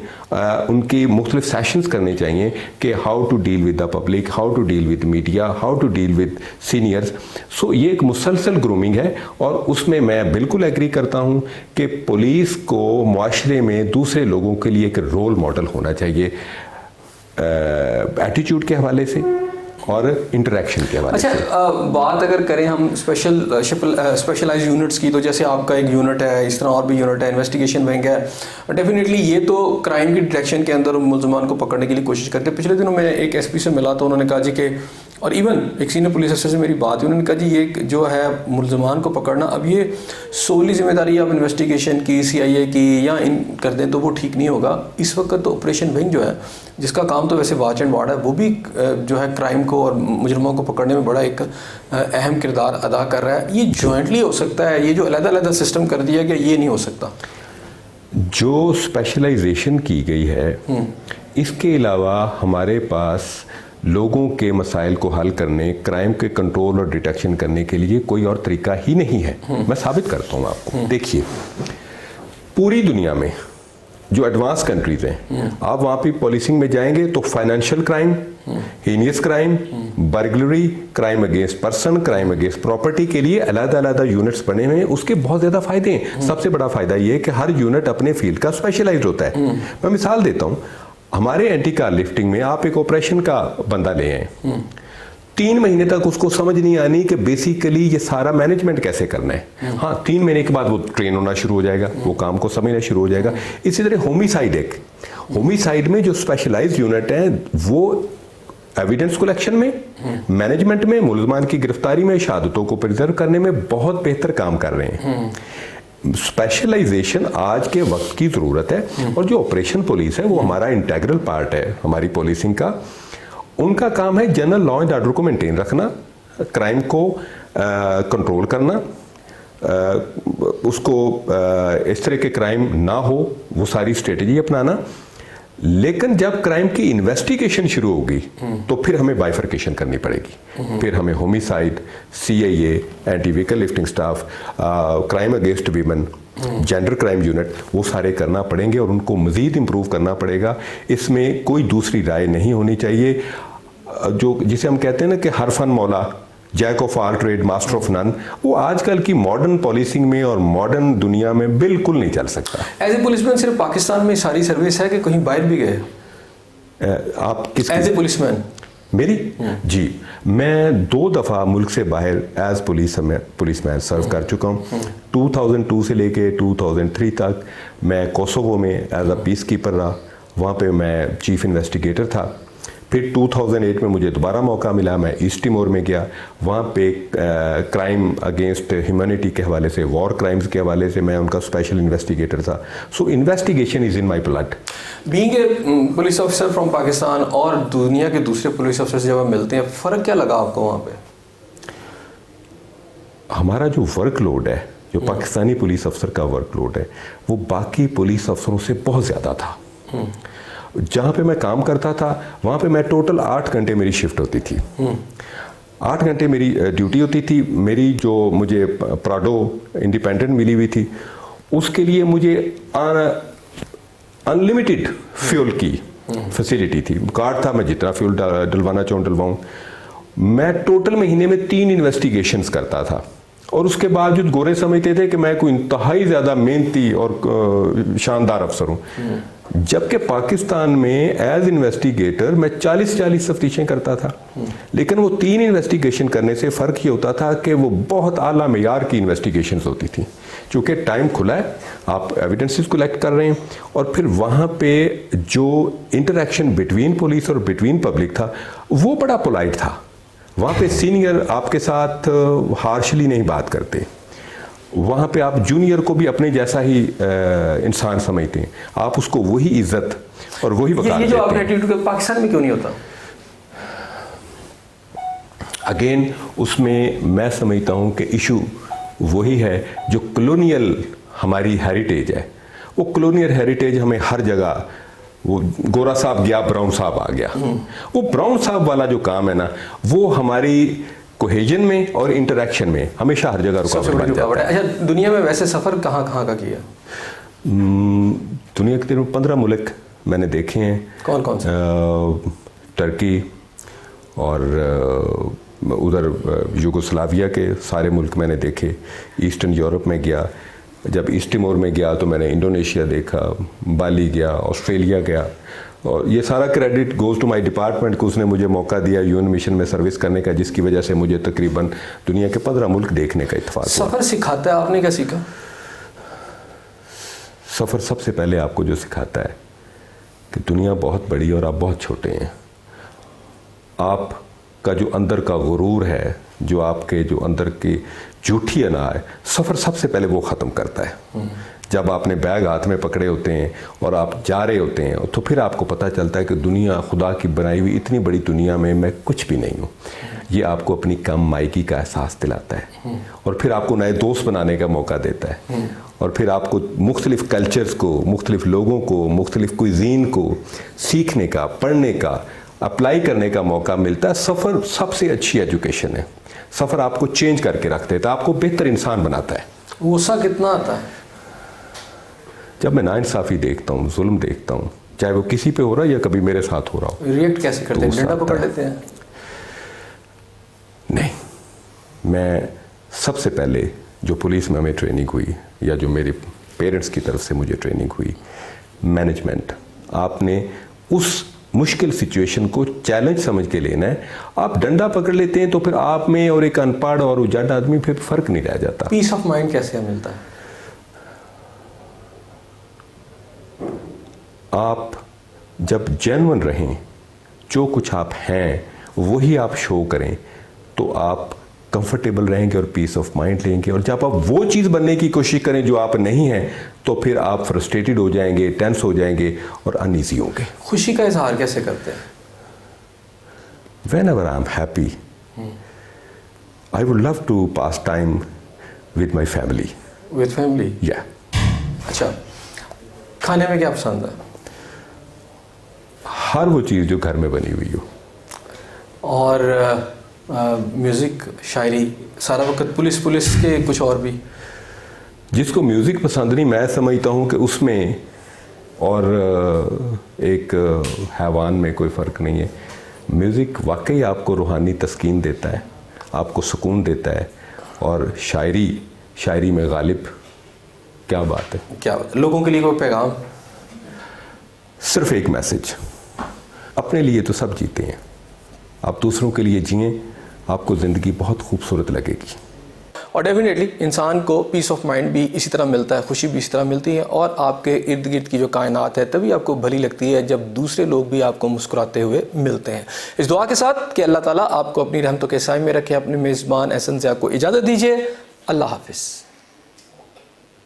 उनकी मुख्तलिफ सेशंस करने चाहिए कि how to deal with the public, how to deal with media, how to deal with seniors. So ये एक मुसलसल ग्रूमिंग है, और उसमें मैं बिल्कुल एग्री करता हूँ कि पुलिस को माशरे में दूसरे लोगों के लिए एक रोल मॉडल होना चाहिए, एटीट्यूड के हवाले से और इंटरेक्शन के हवाले से। बात अगर करें हम स्पेशलाइज यूनिट्स की, तो जैसे आपका एक यूनिट है, इस तरह और भी यूनिट है, इन्वेस्टिगेशन विंग है, डेफिनेटली ये तो क्राइम की डिटेक्शन के अंदर मुलजमान को पकड़ने के लिए कोशिश करते हैं। पिछले दिनों मैं एक एसपी से मिला तो उन्होंने कहा जी कि, और इवन एक सीनियर पुलिस अफसर से मेरी बात हुई, उन्होंने कहा जी ये जो है मुलजमान को पकड़ना, अब ये सोली जिम्मेदारी आप इन्वेस्टिगेशन की, CIA की या इन कर दें तो वो ठीक नहीं होगा। इस वक्त तो ऑपरेशन विंग जो है, जिसका काम तो वैसे वॉच एंड वार्ड है, वो भी जो है क्राइम को और मुजरमों को पकड़ने में बड़ा एक अहम किरदार अदा कर रहा है। ये जॉइंटली हो सकता है, ये जो अलग-अलग सिस्टम कर दिया गया ये नहीं हो सकता। जो स्पेशलाइजेशन की गई है, इसके अलावा हमारे पास लोगों के मसाइल को हल करने, क्राइम के कंट्रोल और डिटेक्शन करने के लिए कोई और तरीका ही नहीं है। मैं साबित करता हूँ आपको। देखिए, पूरी दुनिया में जो एडवांस कंट्रीज हैं, आप वहाँ पे पॉलिसिंग में जाएंगे तो financial crime, heinous crime, burglary, crime against person, crime against property के लिए अलग-अलग यूनिट्स बने हुए हैं। उसके बहुत ज़्यादा फायदे हैं। सबसे बड़ा फायदा ये है कि हर यूनिट अपने फील्ड का स्पेशलाइज होता है। मैं मिसाल देता हूँ, हमारे एंटी कार लिफ्टिंग में आप एक ऑपरेशन का बंदा ले आए, 3 महीने तक उसको समझ नहीं आनी कि बेसिकली ये सारा मैनेजमेंट कैसे करना है। हाँ, 3 महीने के बाद वो ट्रेन होना शुरू हो जाएगा, वो काम को समझना शुरू हो जाएगा। इसी तरह होमिसाइड में जो स्पेशलाइज्ड यूनिट है वो एविडेंस कलेक्शन में, मैनेजमेंट में, मुलजमान की गिरफ्तारी में, शहादतों को प्रिजर्व करने में बहुत बेहतर काम कर रहे हैं। स्पेशलाइजेशन आज के वक्त की ज़रूरत है, और जो ऑपरेशन पुलिस है वो हमारा इंटेग्रल पार्ट है हमारी पुलिसिंग का। उनका काम है जनरल लॉ एंड ऑर्डर को मेंटेन रखना, क्राइम को कंट्रोल करना, उसको इस तरह के क्राइम ना हो वो सारी स्ट्रेटजी अपनाना, लेकिन जब क्राइम की इन्वेस्टिगेशन शुरू होगी तो फिर हमें बाइफर्केशन करनी पड़ेगी। फिर हमें homicide, CIA, anti vehicle lifting staff, crime against women, gender crime unit, वो सारे करना पड़ेंगे और उनको मज़ीद इम्प्रूव करना पड़ेगा। इसमें कोई दूसरी राय नहीं होनी चाहिए। जो जिसे हम कहते हैं ना कि हर फन मौला, jack of all trade master of none, वो आजकल की मॉडर्न पॉलिसिंग में और मॉडर्न दुनिया में बिल्कुल नहीं चल सकता। एज ए पुलिसमैन सिर्फ पाकिस्तान में सारी सर्विस है कि कहीं बाहर भी गए? आप किस एज ए पुलिसमैन? मेरी जी, मैं 2 दफ़ा मुल्क से बाहर एज पुलिसमैन सर्व कर चुका हूँ। 2002 से लेके 2003 तक मैं कोसोवो में एज अ पीस कीपर रहा, वहाँ पे मैं चीफ इन्वेस्टिगेटर था। फिर 2008 में मुझे दोबारा मौका मिला, मैं ईस्ट तिमोर में गया, वहाँ पे क्राइम अगेंस्ट ह्यूमैनिटी के हवाले से, वॉर क्राइम्स के हवाले से मैं उनका स्पेशल इन्वेस्टिगेटर था। So investigation is in my blood. Being a police officer from Pakistan और दुनिया के दूसरे पुलिस ऑफिसर से जब आप मिलते हैं, फ़र्क क्या लगा आपको वहाँ पे? हमारा जो वर्कलोड है, जो पाकिस्तानी पुलिस अफसर का वर्कलोड है, वो बाकी पुलिस अफसरों से बहुत ज़्यादा था। जहाँ पे मैं काम करता था वहाँ पे मैं टोटल 8 घंटे मेरी शिफ्ट होती थी। 8 घंटे मेरी ड्यूटी होती थी। मेरी जो मुझे प्राडो इंडिपेंडेंट मिली हुई थी, उसके लिए मुझे अनलिमिटेड फ्यूल की फैसिलिटी थी। कार्ड था, मैं जितना फ्यूल डलवाना चाहूँ डलवाऊँ। मैं टोटल महीने में 3 इन्वेस्टिगेशंस करता था और उसके बावजूद गोरे समझते थे कि मैं कोई इंतहाई ज़्यादा मेहनती और शानदार अफसर हूँ। जबकि पाकिस्तान में एज इन्वेस्टिगेटर मैं 40-40 तफ्तीशें करता था, लेकिन वो 3 इन्वेस्टिगेशन करने से फ़र्क ये होता था कि वो बहुत आला मेयार की इन्वेस्टिगेशंस होती थी। चूँकि टाइम खुला है, आप एविडेंसेस कलेक्ट कर रहे हैं, और फिर वहाँ पे जो इंटरेक्शन बिटवीन पुलिस और बिटवीन पब्लिक था वो बड़ा पोलाइट था। वहाँ पे सीनियर आपके साथ हार्शली नहीं बात करते, वहाँ पे आप जूनियर को भी अपने जैसा ही इंसान समझते हैं, आप उसको वही इज्जत और वही वक़ार ये जो आपने एटीट्यूड पाकिस्तान में क्यों नहीं होता? अगेन उसमें मैं समझता हूँ कि इशू वही है जो कॉलोनियल हमारी हेरिटेज है। वो कॉलोनियल हेरिटेज हमें हर जगह, वो गोरा साहब गया ब्राउन साहब आ गया, वो ब्राउन साहब वाला जो काम है ना, वो हमारी कोहेजन में और इंटरेक्शन में हमेशा हर जगह रुकावट बन जाता है। अच्छा, दुनिया में वैसे सफ़र कहाँ का किया? दुनिया के 15 मुल्क मैंने देखे हैं। कौन कौन से? टर्की और उधर यूगोस्लाविया के सारे मुल्क मैंने देखे। ईस्टर्न यूरोप में गया, जब ईस्ट तिमोर में गया तो मैंने इंडोनेशिया देखा, बाली गया, ऑस्ट्रेलिया गया, और ये सारा credit goes to my department को, उसने मुझे मौका दिया यूएन मिशन में सर्विस करने का, जिसकी वजह से मुझे तकरीबन दुनिया के 15 मुल्क देखने का इत्तेफाक हुआ। सफ़र सिखाता है, आपने क्या सीखा? सफ़र सबसे पहले आपको जो सिखाता है कि दुनिया बहुत बड़ी और आप बहुत छोटे हैं। आपका जो अंदर का गुरूर है, जो आपके जो अंदर की झूठी अना है, सफ़र सबसे पहले वो ख़त्म करता है। जब आपने बैग हाथ में पकड़े होते हैं और आप जा रहे होते हैं, तो फिर आपको पता चलता है कि दुनिया, खुदा की बनाई हुई इतनी बड़ी दुनिया में मैं कुछ भी नहीं हूँ। ये आपको अपनी कम मायगी का एहसास दिलाता है, और फिर आपको नए दोस्त बनाने का मौका देता है, और फिर आपको मुख्तलिफ़ कल्चर्स को, मुख्तलिफ़ लोगों को, मुख्तलिफ़ कुज़ीन को सीखने का, पढ़ने का, अप्लाई करने का मौका मिलता है। सफ़र सबसे अच्छी एजुकेशन है। सफ़र आपको चेंज करके रख देता है, आपको बेहतर इंसान बनाता है। गुस्सा कितना आता है जब मैं नाइंसाफ़ी देखता हूँ, जुल्म देखता हूँ, चाहे वो किसी पे हो रहा है या कभी मेरे साथ हो रहा हो? रिएक्ट कैसे करते हैं? डंडा पकड़ लेते हैं? नहीं, मैं सबसे पहले जो पुलिस में हमें ट्रेनिंग हुई, या जो मेरे पेरेंट्स की तरफ से मुझे ट्रेनिंग हुई, मैनेजमेंट। आपने उस मुश्किल सिचुएशन को चैलेंज समझ के लेना है। आप डंडा पकड़ लेते हैं तो फिर आप में और एक अनपढ़ और उजड़ आदमी फिर फ़र्क नहीं रह जाता। पीस ऑफ माइंड कैसे मिलता है? आप जब जेन्युइन रहें, जो कुछ आप हैं वही आप शो करें, तो आप कंफर्टेबल रहेंगे और पीस ऑफ माइंड लेंगे। और जब आप वो चीज़ बनने की कोशिश करें जो आप नहीं हैं, तो फिर आप फ्रस्ट्रेटेड हो जाएंगे, टेंस हो जाएंगे और अनईजी होंगे। खुशी का इजहार कैसे करते हैं? Whenever I'm happy, I would love to pass time with my family. With family? Yeah. अच्छा, खाने में क्या पसंद है? हर वो चीज़ जो घर में बनी हुई हो। और म्यूज़िक, शायरी, सारा वक्त पुलिस के कुछ और भी? जिसको म्यूज़िक पसंद नहीं, मैं समझता हूँ कि उसमें और एक हैवान में कोई फ़र्क नहीं है। म्यूज़िक वाकई आपको रूहानी तस्कीन देता है, आपको सुकून देता है। और शायरी में गालिब, क्या बात है। क्या लोगों के लिए कोई पैगाम? सिर्फ एक मैसेज, अपने लिए तो सब जीते हैं, आप दूसरों के लिए जिएं, आपको ज़िंदगी बहुत खूबसूरत लगेगी। और डेफिनेटली इंसान को पीस ऑफ माइंड भी इसी तरह मिलता है, खुशी भी इसी तरह मिलती है, और आपके इर्द गिर्द की जो कायनात है तभी आपको भली लगती है जब दूसरे लोग भी आपको मुस्कुराते हुए मिलते हैं। इस दुआ के साथ कि अल्लाह ताला आपको अपनी रहमतों के साए में रखे, अपने मेज़बान एहसन से आपको इजाज़त दीजिए। अल्लाह हाफिज़।